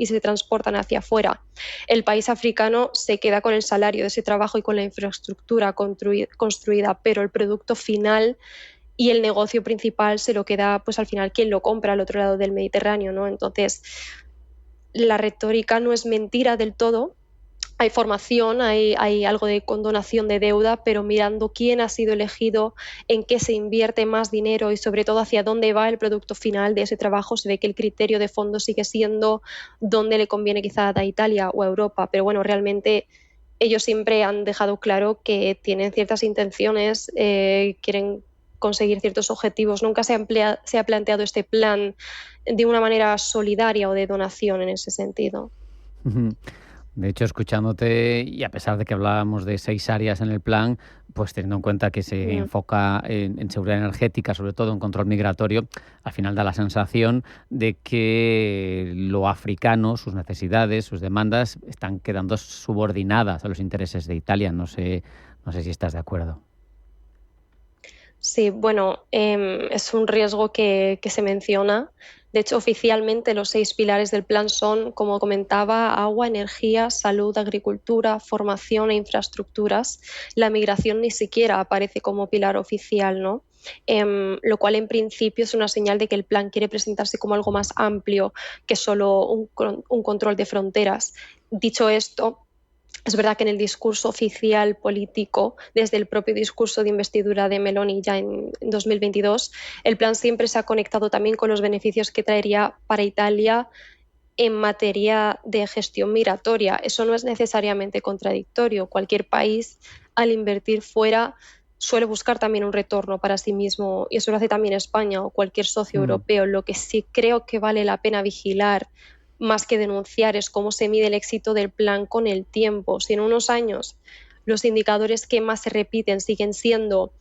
se transportan hacia afuera. El país africano se queda con el salario de ese trabajo y con la infraestructura construida, pero el producto final y el negocio principal se lo queda, pues al final, quien lo compra al otro lado del Mediterráneo, ¿no? Entonces, la retórica no es mentira del todo. Hay formación, hay algo de condonación de deuda, pero mirando quién ha sido elegido, en qué se invierte más dinero y sobre todo hacia dónde va el producto final de ese trabajo, se ve que el criterio de fondo sigue siendo dónde le conviene quizá a Italia o a Europa. Pero bueno, realmente ellos siempre han dejado claro que tienen ciertas intenciones, quieren conseguir ciertos objetivos. Nunca se ha planteado este plan de una manera solidaria o de donación en ese sentido. De hecho, escuchándote, y a pesar de que hablábamos de 6 áreas en el plan, pues teniendo en cuenta que se enfoca en seguridad energética, sobre todo en control migratorio, al final da la sensación de que lo africano, sus necesidades, sus demandas, están quedando subordinadas a los intereses de Italia. No sé si estás de acuerdo. Sí, bueno, es un riesgo que se menciona. De hecho, oficialmente los 6 pilares del plan son, como comentaba, agua, energía, salud, agricultura, formación e infraestructuras. La migración ni siquiera aparece como pilar oficial, ¿no? Lo cual en principio es una señal de que el plan quiere presentarse como algo más amplio que solo un control de fronteras. Dicho esto, Es verdad que en el discurso oficial político, desde el propio discurso de investidura de Meloni ya en 2022, el plan siempre se ha conectado también con los beneficios que traería para Italia en materia de gestión migratoria. Eso no es necesariamente contradictorio. Cualquier país, al invertir fuera, suele buscar también un retorno para sí mismo, y eso lo hace también España o cualquier socio europeo. Lo que sí creo que vale la pena vigilar, más que denunciar, es cómo se mide el éxito del plan con el tiempo. Si en unos años los indicadores que más se repiten siguen siendo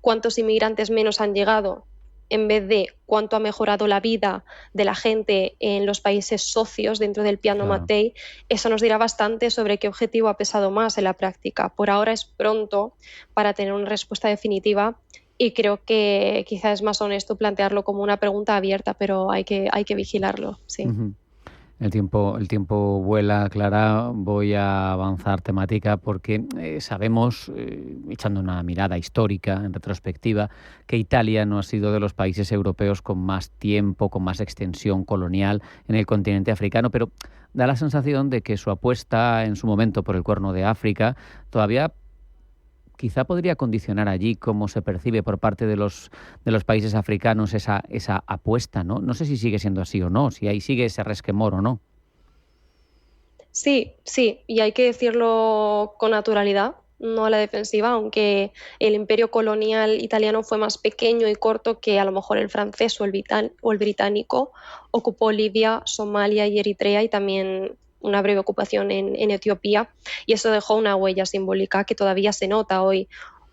cuántos inmigrantes menos han llegado, en vez de cuánto ha mejorado la vida de la gente en los países socios dentro del Piano Mattei, eso nos dirá bastante sobre qué objetivo ha pesado más en la práctica. Por ahora es pronto para tener una respuesta definitiva, y creo que quizás es más honesto plantearlo como una pregunta abierta, pero hay que vigilarlo, sí. El tiempo vuela, Clara. Voy a avanzar temática porque sabemos, echando una mirada histórica en retrospectiva, que Italia no ha sido de los países europeos con más tiempo, con más extensión colonial en el continente africano, pero da la sensación de que su apuesta en su momento por el Cuerno de África todavía quizá podría condicionar allí cómo se percibe por parte de los países africanos esa apuesta, ¿no? No sé si sigue siendo así o no, si ahí sigue ese resquemor o no. Sí, y hay que decirlo con naturalidad, no a la defensiva, aunque el imperio colonial italiano fue más pequeño y corto que a lo mejor el francés o el británico. Ocupó Libia, Somalia y Eritrea, y también una breve ocupación en Etiopía, y eso dejó una huella simbólica que todavía se nota hoy.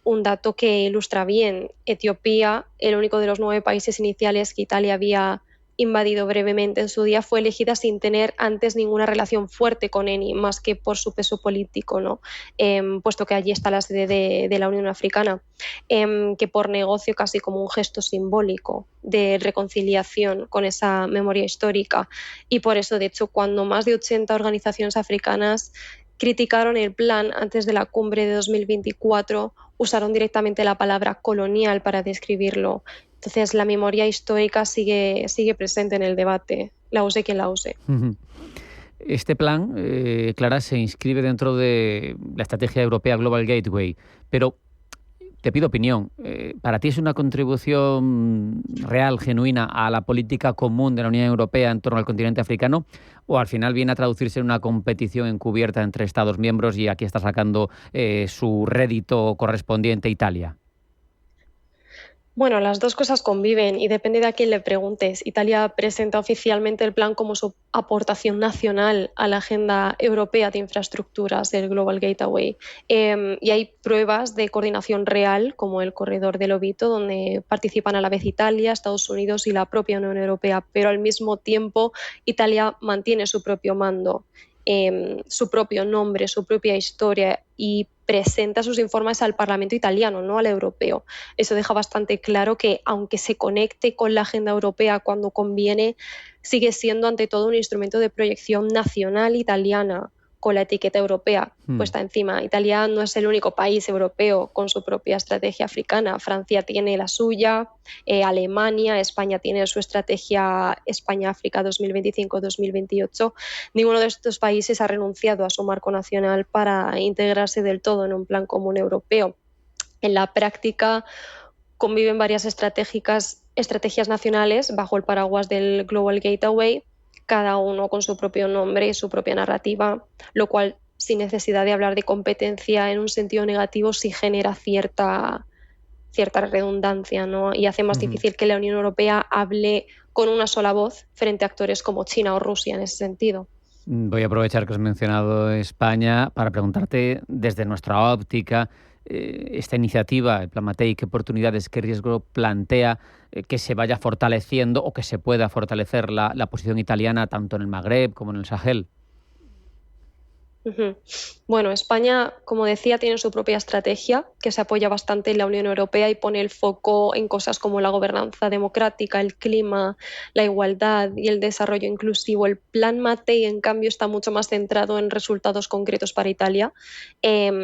Un dato que ilustra bien: Etiopía, el único de los 9 países iniciales que Italia había invadido brevemente en su día, fue elegida sin tener antes ninguna relación fuerte con ENI, más que por su peso político, ¿no? Puesto que allí está la sede de la Unión Africana, que por negocio, casi como un gesto simbólico de reconciliación con esa memoria histórica. Y por eso, de hecho, cuando más de 80 organizaciones africanas criticaron el plan antes de la cumbre de 2024, usaron directamente la palabra colonial para describirlo. Entonces, la memoria histórica sigue presente en el debate, la use quien la use. Este plan, Clara, se inscribe dentro de la estrategia europea Global Gateway, pero te pido opinión. ¿Para ti es una contribución real, genuina, a la política común de la Unión Europea en torno al continente africano, o al final viene a traducirse en una competición encubierta entre Estados miembros y aquí está sacando su rédito correspondiente Italia? Bueno, las dos cosas conviven y depende de a quién le preguntes. Italia presenta oficialmente el plan como su aportación nacional a la agenda europea de infraestructuras del Global Gateway. Y hay pruebas de coordinación real, como el corredor del Lobito, donde participan a la vez Italia, Estados Unidos y la propia Unión Europea, pero al mismo tiempo Italia mantiene su propio mando, su propio nombre, su propia historia, y presenta sus informes al Parlamento italiano, no al europeo. Eso deja bastante claro que, aunque se conecte con la agenda europea cuando conviene, sigue siendo ante todo un instrumento de proyección nacional italiana, con la etiqueta europea puesta encima. Italia no es el único país europeo con su propia estrategia africana. Francia tiene la suya, Alemania, España tiene su estrategia España-África 2025-2028. Ninguno de estos países ha renunciado a su marco nacional para integrarse del todo en un plan común europeo. En la práctica conviven varias estrategias nacionales bajo el paraguas del Global Gateway, cada uno con su propio nombre y su propia narrativa, lo cual, sin necesidad de hablar de competencia en un sentido negativo, sí genera cierta redundancia, ¿no? Y hace más difícil que la Unión Europea hable con una sola voz frente a actores como China o Rusia en ese sentido. Voy a aprovechar que has mencionado España para preguntarte, desde nuestra óptica, esta iniciativa, el Plan Mattei, ¿qué oportunidades, qué riesgo plantea que se vaya fortaleciendo o que se pueda fortalecer la posición italiana tanto en el Magreb como en el Sahel? Bueno, España, como decía, tiene su propia estrategia que se apoya bastante en la Unión Europea y pone el foco en cosas como la gobernanza democrática, el clima, la igualdad y el desarrollo inclusivo. El Plan Mattei, en cambio, está mucho más centrado en resultados concretos para Italia,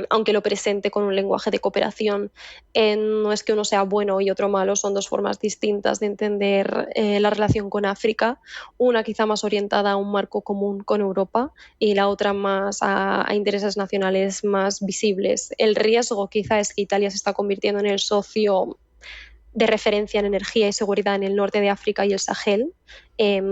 aunque lo presente con un lenguaje de cooperación. No es que uno sea bueno y otro malo, son dos formas distintas de entender la relación con África, una quizá más orientada a un marco común con Europa y la otra más a intereses nacionales más visibles. El riesgo quizá es que Italia se está convirtiendo en el socio de referencia en energía y seguridad en el norte de África y el Sahel,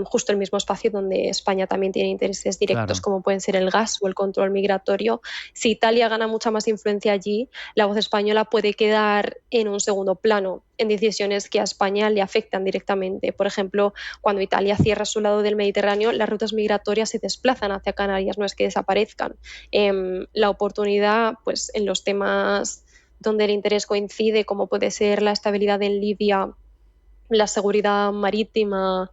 justo el mismo espacio donde España también tiene intereses directos, como pueden ser el gas o el control migratorio. Si Italia gana mucha más influencia allí, la voz española puede quedar en un segundo plano en decisiones que a España le afectan directamente. Por ejemplo, cuando Italia cierra su lado del Mediterráneo, las rutas migratorias se desplazan hacia Canarias, no es que desaparezcan. La oportunidad, pues, en los temas donde el interés coincide, como puede ser la estabilidad en Libia, la seguridad marítima,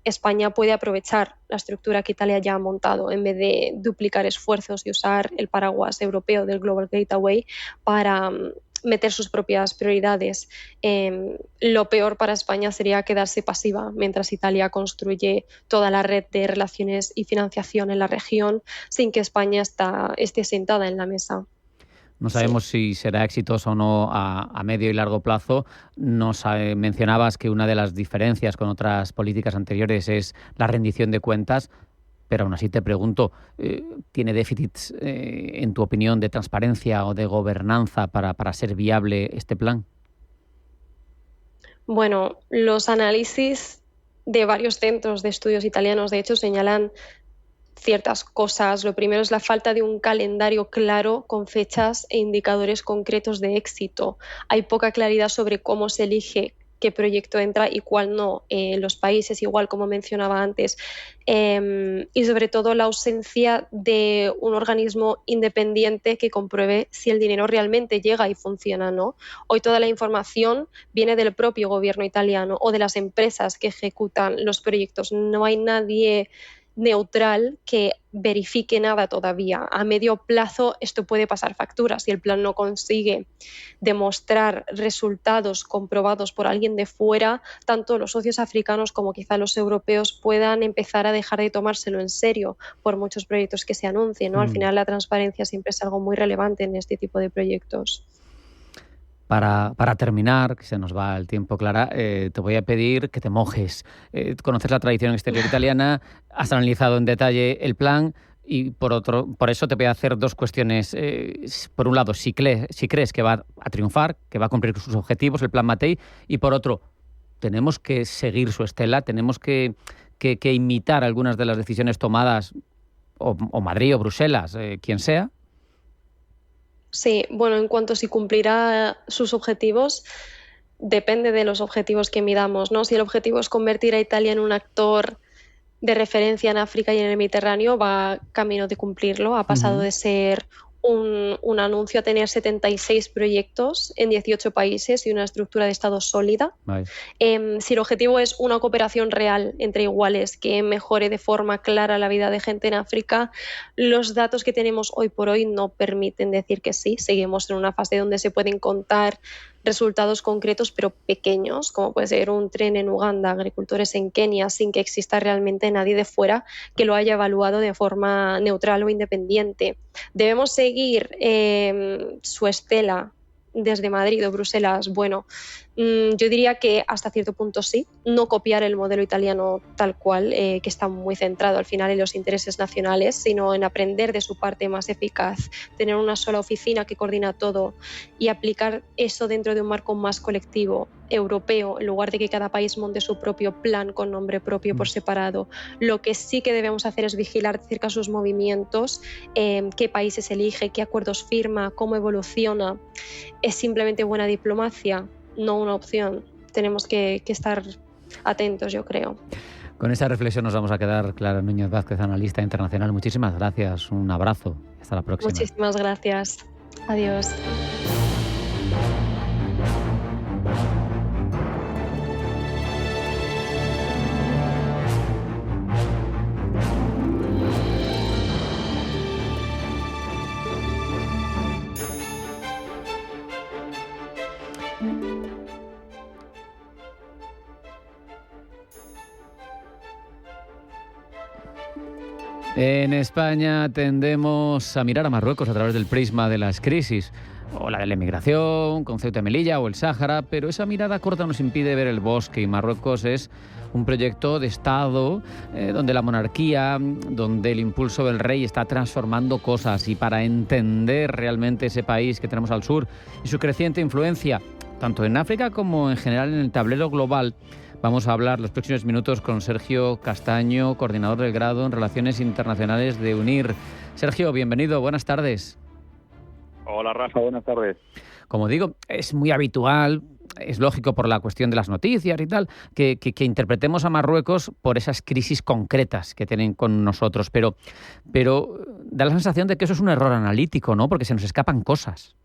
España puede aprovechar la estructura que Italia ya ha montado en vez de duplicar esfuerzos y usar el paraguas europeo del Global Gateway para meter sus propias prioridades. Lo peor para España sería quedarse pasiva mientras Italia construye toda la red de relaciones y financiación en la región sin que España esté sentada en la mesa. No sabemos si será exitoso o no a medio y largo plazo. Mencionabas que una de las diferencias con otras políticas anteriores es la rendición de cuentas, pero aún así te pregunto, ¿tiene déficits, en tu opinión, de transparencia o de gobernanza para ser viable este plan? Bueno, los análisis de varios centros de estudios italianos, de hecho, señalan ciertas cosas. Lo primero es la falta de un calendario claro con fechas e indicadores concretos de éxito. Hay poca claridad sobre cómo se elige qué proyecto entra y cuál no en los países, igual como mencionaba antes. Y sobre todo la ausencia de un organismo independiente que compruebe si el dinero realmente llega y funciona, ¿no? Hoy toda la información viene del propio gobierno italiano o de las empresas que ejecutan los proyectos. No hay nadie neutral que verifique nada todavía. A medio plazo esto puede pasar factura. Si el plan no consigue demostrar resultados comprobados por alguien de fuera, tanto los socios africanos como quizá los europeos puedan empezar a dejar de tomárselo en serio por muchos proyectos que se anuncien, ¿no? Al final la transparencia siempre es algo muy relevante en este tipo de proyectos. Para terminar, que se nos va el tiempo, Clara, te voy a pedir que te mojes. Conoces la tradición exterior italiana, has analizado en detalle el plan y por eso te voy a hacer dos cuestiones. Por un lado, si crees que va a triunfar, que va a cumplir sus objetivos, el plan Mattei, y por otro, tenemos que seguir su estela, tenemos que imitar algunas de las decisiones tomadas, o Madrid o Bruselas, quien sea. Sí, bueno, en cuanto a si cumplirá sus objetivos, depende de los objetivos que midamos, ¿no? Si el objetivo es convertir a Italia en un actor de referencia en África y en el Mediterráneo, va camino de cumplirlo. Ha pasado de ser un anuncio a tener 76 proyectos en 18 países y una estructura de Estado sólida. Si el objetivo es una cooperación real entre iguales que mejore de forma clara la vida de gente en África, los datos que tenemos hoy por hoy no permiten decir que sí. Seguimos en una fase donde se pueden contar resultados concretos pero pequeños, como puede ser un tren en Uganda, agricultores en Kenia, sin que exista realmente nadie de fuera que lo haya evaluado de forma neutral o independiente. Debemos seguir su estela desde Madrid o Bruselas. Bueno, yo diría que hasta cierto punto sí, no copiar el modelo italiano tal cual, que está muy centrado al final en los intereses nacionales, sino en aprender de su parte más eficaz, tener una sola oficina que coordina todo y aplicar eso dentro de un marco más colectivo, europeo, en lugar de que cada país monte su propio plan con nombre propio por separado. Lo que sí que debemos hacer es vigilar de cerca sus movimientos, qué países elige, qué acuerdos firma, cómo evoluciona. Es simplemente buena diplomacia, no una opción. Tenemos que estar atentos, yo creo. Con esa reflexión nos vamos a quedar. Clara Núñez Vázquez, analista internacional. Muchísimas gracias. Un abrazo. Hasta la próxima. Muchísimas gracias. Adiós. En España tendemos a mirar a Marruecos a través del prisma de las crisis. o la de la inmigración, con Ceuta y Melilla o el Sáhara, pero esa mirada corta nos impide ver el bosque, y Marruecos es un proyecto de Estado donde la monarquía, donde el impulso del rey está transformando cosas, y para entender realmente ese país que tenemos al sur y su creciente influencia, tanto en África como en general en el tablero global, vamos a hablar los próximos minutos con Sergio Castaño, coordinador del grado en Relaciones Internacionales de UNIR. Sergio, bienvenido, buenas tardes. Hola Rafa, buenas tardes. Como digo, es muy habitual, es lógico por la cuestión de las noticias y tal, que interpretemos a Marruecos por esas crisis concretas que tienen con nosotros, pero da la sensación de que eso es un error analítico, ¿no? Porque se nos escapan cosas.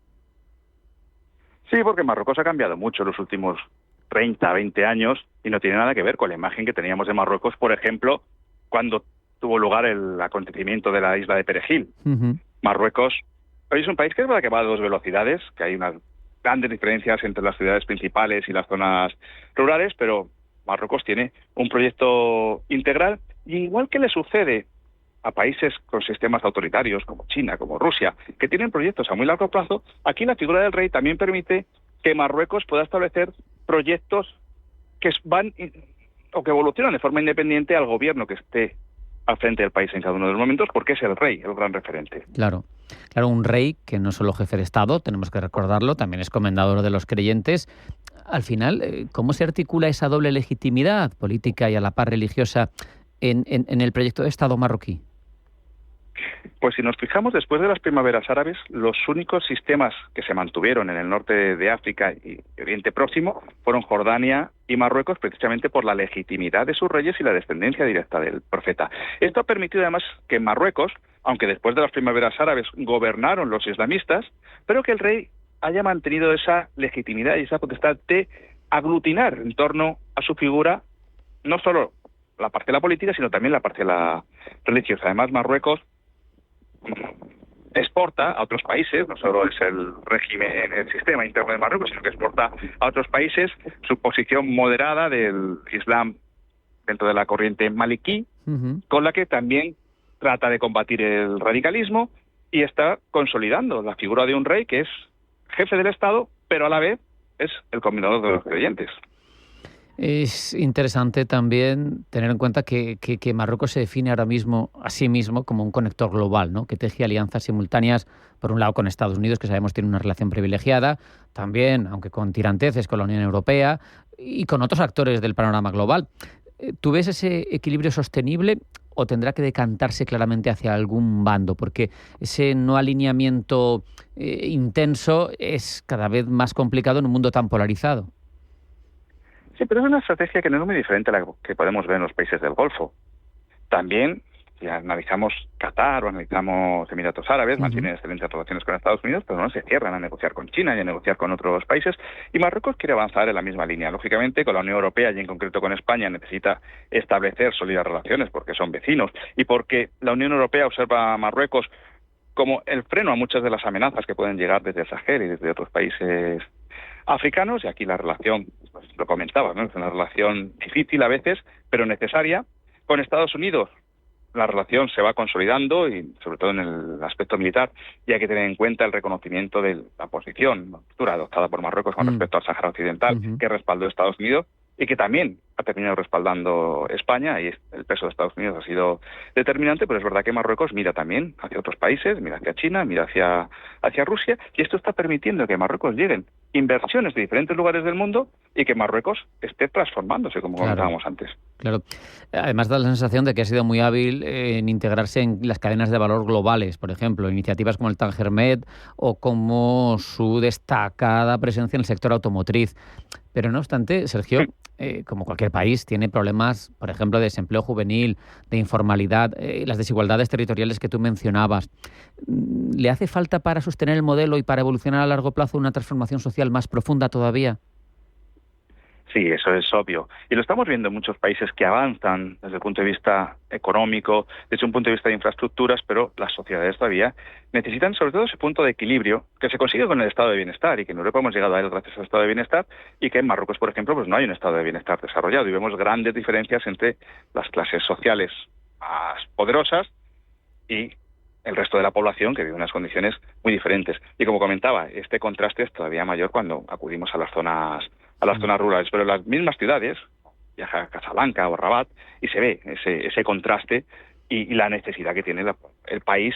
Sí, porque Marruecos ha cambiado mucho en los últimos 30, 20 años y no tiene nada que ver con la imagen que teníamos de Marruecos, por ejemplo, cuando tuvo lugar el acontecimiento de la isla de Perejil. Marruecos hoy es un país que es verdad que va a 2 velocidades, que hay unas grandes diferencias entre las ciudades principales y las zonas rurales, pero Marruecos tiene un proyecto integral, y igual que le sucede a países con sistemas autoritarios como China, como Rusia, que tienen proyectos a muy largo plazo, aquí la figura del rey también permite que Marruecos pueda establecer proyectos que van o que evolucionan de forma independiente al gobierno que esté al frente del país en cada uno de los momentos, porque es el rey, el gran referente. Claro, un rey que no es solo jefe de Estado, tenemos que recordarlo, también es comendador de los creyentes. Al final, ¿cómo se articula esa doble legitimidad política y a la par religiosa en el proyecto de Estado marroquí? Pues si nos fijamos, después de las primaveras árabes, los únicos sistemas que se mantuvieron en el norte de África y Oriente Próximo fueron Jordania y Marruecos, precisamente por la legitimidad de sus reyes y la descendencia directa del profeta. Esto ha permitido además que en Marruecos, aunque después de las primaveras árabes gobernaron los islamistas, pero que el rey haya mantenido esa legitimidad y esa potestad de aglutinar en torno a su figura no solo la parcela política, sino también la parcela religiosa. Además, Marruecos exporta a otros países, no solo es el régimen, el sistema interno de Marruecos, sino que exporta a otros países su posición moderada del Islam dentro de la corriente malikí, con la que también trata de combatir el radicalismo, y está consolidando la figura de un rey que es jefe del Estado, pero a la vez es el comendador de los creyentes. Es interesante también tener en cuenta que Marruecos se define ahora mismo a sí mismo como un conector global, ¿no? Que teje alianzas simultáneas, por un lado con Estados Unidos, que sabemos tiene una relación privilegiada, también, aunque con tiranteces, con la Unión Europea y con otros actores del panorama global. ¿Tú ves ese equilibrio sostenible o tendrá que decantarse claramente hacia algún bando? Porque ese no alineamiento intenso es cada vez más complicado en un mundo tan polarizado. Sí, pero es una estrategia que no es muy diferente a la que podemos ver en los países del Golfo. También, si analizamos Qatar o analizamos Emiratos Árabes, mantienen excelentes relaciones con Estados Unidos, pero no se cierran a negociar con China y a negociar con otros países. Y Marruecos quiere avanzar en la misma línea. Lógicamente, con la Unión Europea y en concreto con España necesita establecer sólidas relaciones porque son vecinos y porque la Unión Europea observa a Marruecos como el freno a muchas de las amenazas que pueden llegar desde el Sahel y desde otros países africanos, y aquí la relación, pues lo comentaba, ¿no? Es una relación difícil a veces, pero necesaria. Con Estados Unidos la relación se va consolidando, y sobre todo en el aspecto militar, y hay que tener en cuenta el reconocimiento de la posición, la postura adoptada por Marruecos con respecto al Sáhara Occidental, que respaldó Estados Unidos y que también ha terminado respaldando España, y el peso de Estados Unidos ha sido determinante, pero es verdad que Marruecos mira también hacia otros países, mira hacia China, mira hacia Rusia, y esto está permitiendo que a Marruecos lleguen inversiones de diferentes lugares del mundo y que Marruecos esté transformándose, como comentábamos antes. Claro. Además da la sensación de que ha sido muy hábil en integrarse en las cadenas de valor globales, por ejemplo, iniciativas como el Tanger Med o como su destacada presencia en el sector automotriz. Pero no obstante, Sergio, como cualquier país, tiene problemas, por ejemplo, de desempleo juvenil, de informalidad, las desigualdades territoriales que tú mencionabas. ¿Le hace falta para sostener el modelo y para evolucionar a largo plazo una transformación social más profunda todavía? Sí, eso es obvio. Y lo estamos viendo en muchos países que avanzan desde el punto de vista económico, desde un punto de vista de infraestructuras, pero las sociedades todavía necesitan sobre todo ese punto de equilibrio que se consigue con el estado de bienestar, y que en Europa hemos llegado a él gracias al estado de bienestar, y que en Marruecos, por ejemplo, pues no hay un estado de bienestar desarrollado, y vemos grandes diferencias entre las clases sociales más poderosas y el resto de la población, que vive en unas condiciones muy diferentes. Y como comentaba, este contraste es todavía mayor cuando acudimos a las zonas rurales. Pero en las mismas ciudades, viaja a Casablanca o Rabat, y se ve ese contraste y la necesidad que tiene el país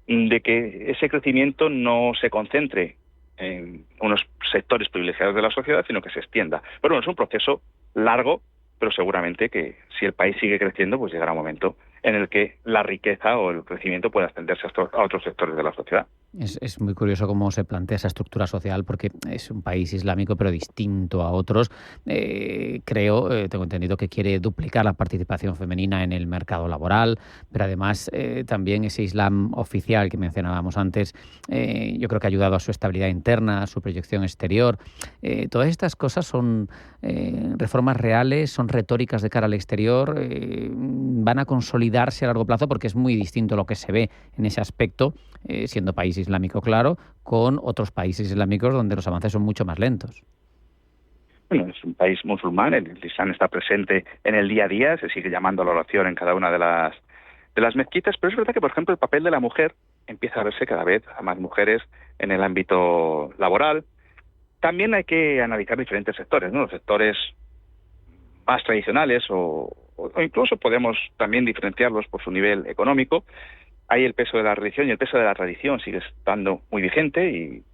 de que ese crecimiento no se concentre en unos sectores privilegiados de la sociedad, sino que se extienda. Pero bueno, es un proceso largo, pero seguramente que si el país sigue creciendo, pues llegará un momento en el que la riqueza o el crecimiento pueda extenderse a otros sectores de la sociedad. Es muy curioso cómo se plantea esa estructura social, porque es un país islámico pero distinto a otros. Tengo entendido que quiere duplicar la participación femenina en el mercado laboral, pero además también ese Islam oficial que mencionábamos antes, yo creo que ha ayudado a su estabilidad interna, a su proyección exterior. Todas estas cosas son reformas reales, son retóricas de cara al exterior, van a consolidarse a largo plazo, porque es muy distinto lo que se ve en ese aspecto, siendo país islámico, claro, con otros países islámicos donde los avances son mucho más lentos. Bueno, es un país musulmán, el Islam está presente en el día a día, se sigue llamando a la oración en cada una de las mezquitas, pero es verdad que, por ejemplo, el papel de la mujer empieza a verse cada vez a más mujeres en el ámbito laboral. También hay que analizar diferentes sectores, ¿no? Los sectores más tradicionales o incluso podemos también diferenciarlos por su nivel económico. Ahí el peso de la religión y el peso de la tradición sigue estando muy vigente y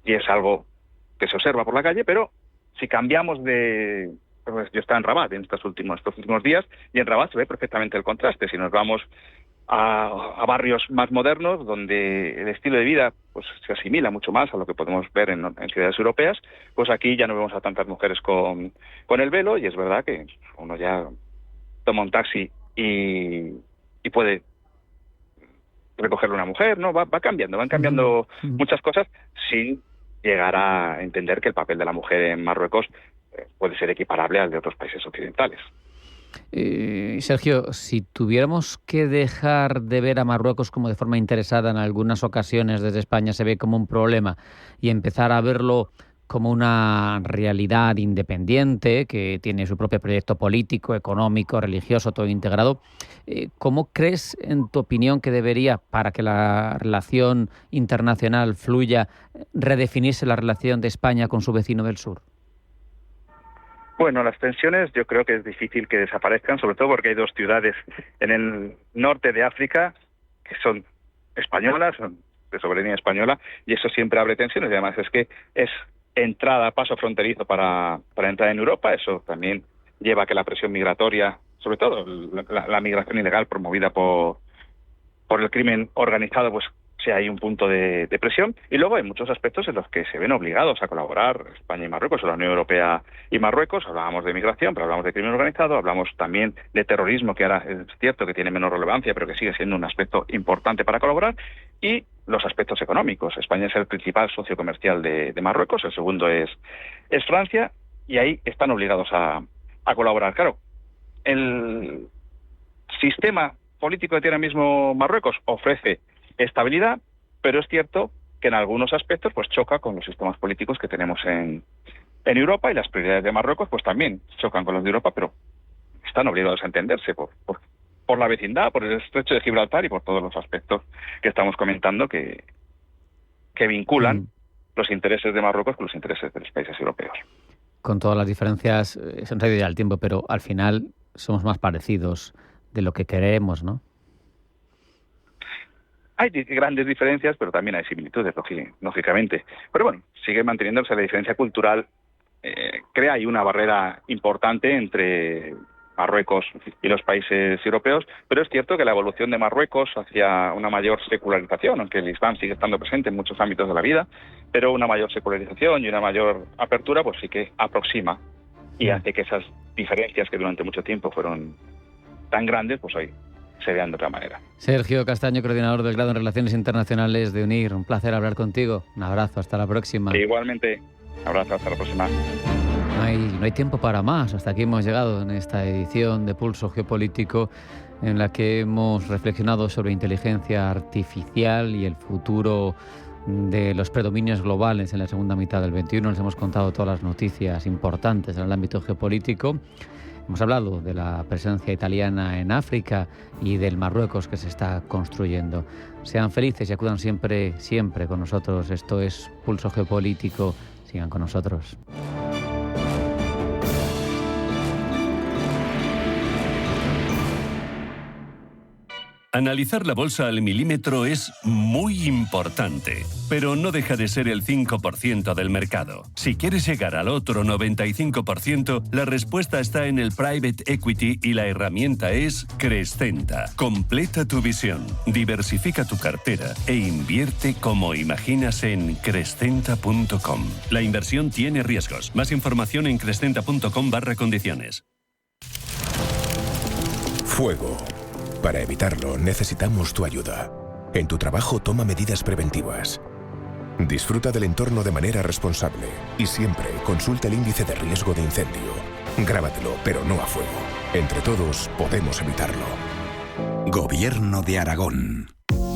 es algo que se observa por la calle, pero si cambiamos de... Pues yo estaba en Rabat en estos últimos días y en Rabat se ve perfectamente el contraste. Si nos vamos a barrios más modernos, donde el estilo de vida pues se asimila mucho más a lo que podemos ver en ciudades europeas, pues aquí ya no vemos a tantas mujeres con el velo, y es verdad que uno ya toma un taxi y puede recogerle una mujer, ¿no? Van cambiando muchas cosas sin llegar a entender que el papel de la mujer en Marruecos puede ser equiparable al de otros países occidentales. Sergio, si tuviéramos que dejar de ver a Marruecos como de forma interesada, en algunas ocasiones desde España se ve como un problema, y empezar a verlo como una realidad independiente que tiene su propio proyecto político, económico, religioso, todo integrado, ¿cómo crees, en tu opinión, que debería, para que la relación internacional fluya, redefinirse la relación de España con su vecino del sur? Bueno, las tensiones yo creo que es difícil que desaparezcan, sobre todo porque hay dos ciudades en el norte de África que son españolas, son de soberanía española, y eso siempre abre tensiones. Y además es que es paso fronterizo para entrar en Europa. Eso también lleva a que la presión migratoria, sobre todo la migración ilegal promovida por el crimen organizado, pues sea ahí un punto de presión. Y luego hay muchos aspectos en los que se ven obligados a colaborar España y Marruecos, o la Unión Europea y Marruecos. Hablábamos de migración, pero hablamos de crimen organizado, hablamos también de terrorismo, que ahora es cierto que tiene menos relevancia, pero que sigue siendo un aspecto importante para colaborar, y los aspectos económicos. España es el principal socio comercial de Marruecos, el segundo es Francia, y ahí están obligados a colaborar. Claro, el sistema político que tiene ahora mismo Marruecos ofrece estabilidad, pero es cierto que en algunos aspectos pues choca con los sistemas políticos que tenemos en Europa, y las prioridades de Marruecos pues también chocan con los de Europa, pero están obligados a entenderse por la vecindad, por el estrecho de Gibraltar y por todos los aspectos que estamos comentando que vinculan los intereses de Marruecos con los intereses de los países europeos. Con todas las diferencias, se nos ha ido ya el tiempo, pero al final somos más parecidos de lo que queremos, ¿no? Hay grandes diferencias, pero también hay similitudes, lógicamente. Pero bueno, sigue manteniéndose la diferencia cultural. Crea ahí una barrera importante entre Marruecos y los países europeos, pero es cierto que la evolución de Marruecos hacia una mayor secularización, aunque el Islam sigue estando presente en muchos ámbitos de la vida, pero una mayor secularización y una mayor apertura, pues sí que aproxima y hace que esas diferencias que durante mucho tiempo fueron tan grandes, pues hoy se vean de otra manera. Sergio Castaño, coordinador del grado en Relaciones Internacionales de UNIR, un placer hablar contigo. Un abrazo, hasta la próxima. Igualmente, un abrazo, hasta la próxima. No hay tiempo para más. Hasta aquí hemos llegado en esta edición de Pulso Geopolítico, en la que hemos reflexionado sobre inteligencia artificial y el futuro de los predominios globales en la segunda mitad del XXI. Nos hemos contado todas las noticias importantes en el ámbito geopolítico. Hemos hablado de la presencia italiana en África y del Marruecos que se está construyendo. Sean felices y acudan siempre con nosotros. Esto es Pulso Geopolítico. Sigan con nosotros. Analizar la bolsa al milímetro es muy importante, pero no deja de ser el 5% del mercado. Si quieres llegar al otro 95%, la respuesta está en el private equity y la herramienta es Crescenta. Completa tu visión, diversifica tu cartera e invierte como imaginas en crescenta.com. La inversión tiene riesgos. Más información en crescenta.com/condiciones. Fuego. Para evitarlo, necesitamos tu ayuda. En tu trabajo, toma medidas preventivas. Disfruta del entorno de manera responsable y siempre consulta el índice de riesgo de incendio. Grábatelo, pero no a fuego. Entre todos, podemos evitarlo. Gobierno de Aragón.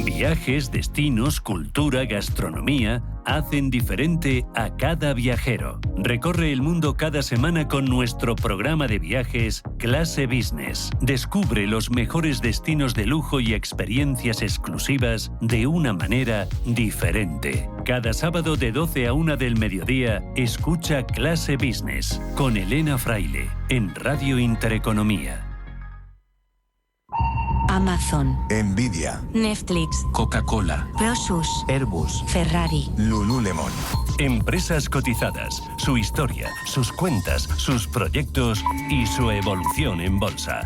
Viajes, destinos, cultura, gastronomía hacen diferente a cada viajero. Recorre el mundo cada semana con nuestro programa de viajes Clase Business. Descubre los mejores destinos de lujo y experiencias exclusivas de una manera diferente. Cada sábado de 12 a 1 del mediodía, escucha Clase Business con Elena Fraile en Radio Intereconomía. Amazon, Nvidia, Netflix, Coca-Cola, Prosus, Airbus, Ferrari, Lululemon. Empresas cotizadas, su historia, sus cuentas, sus proyectos y su evolución en bolsa.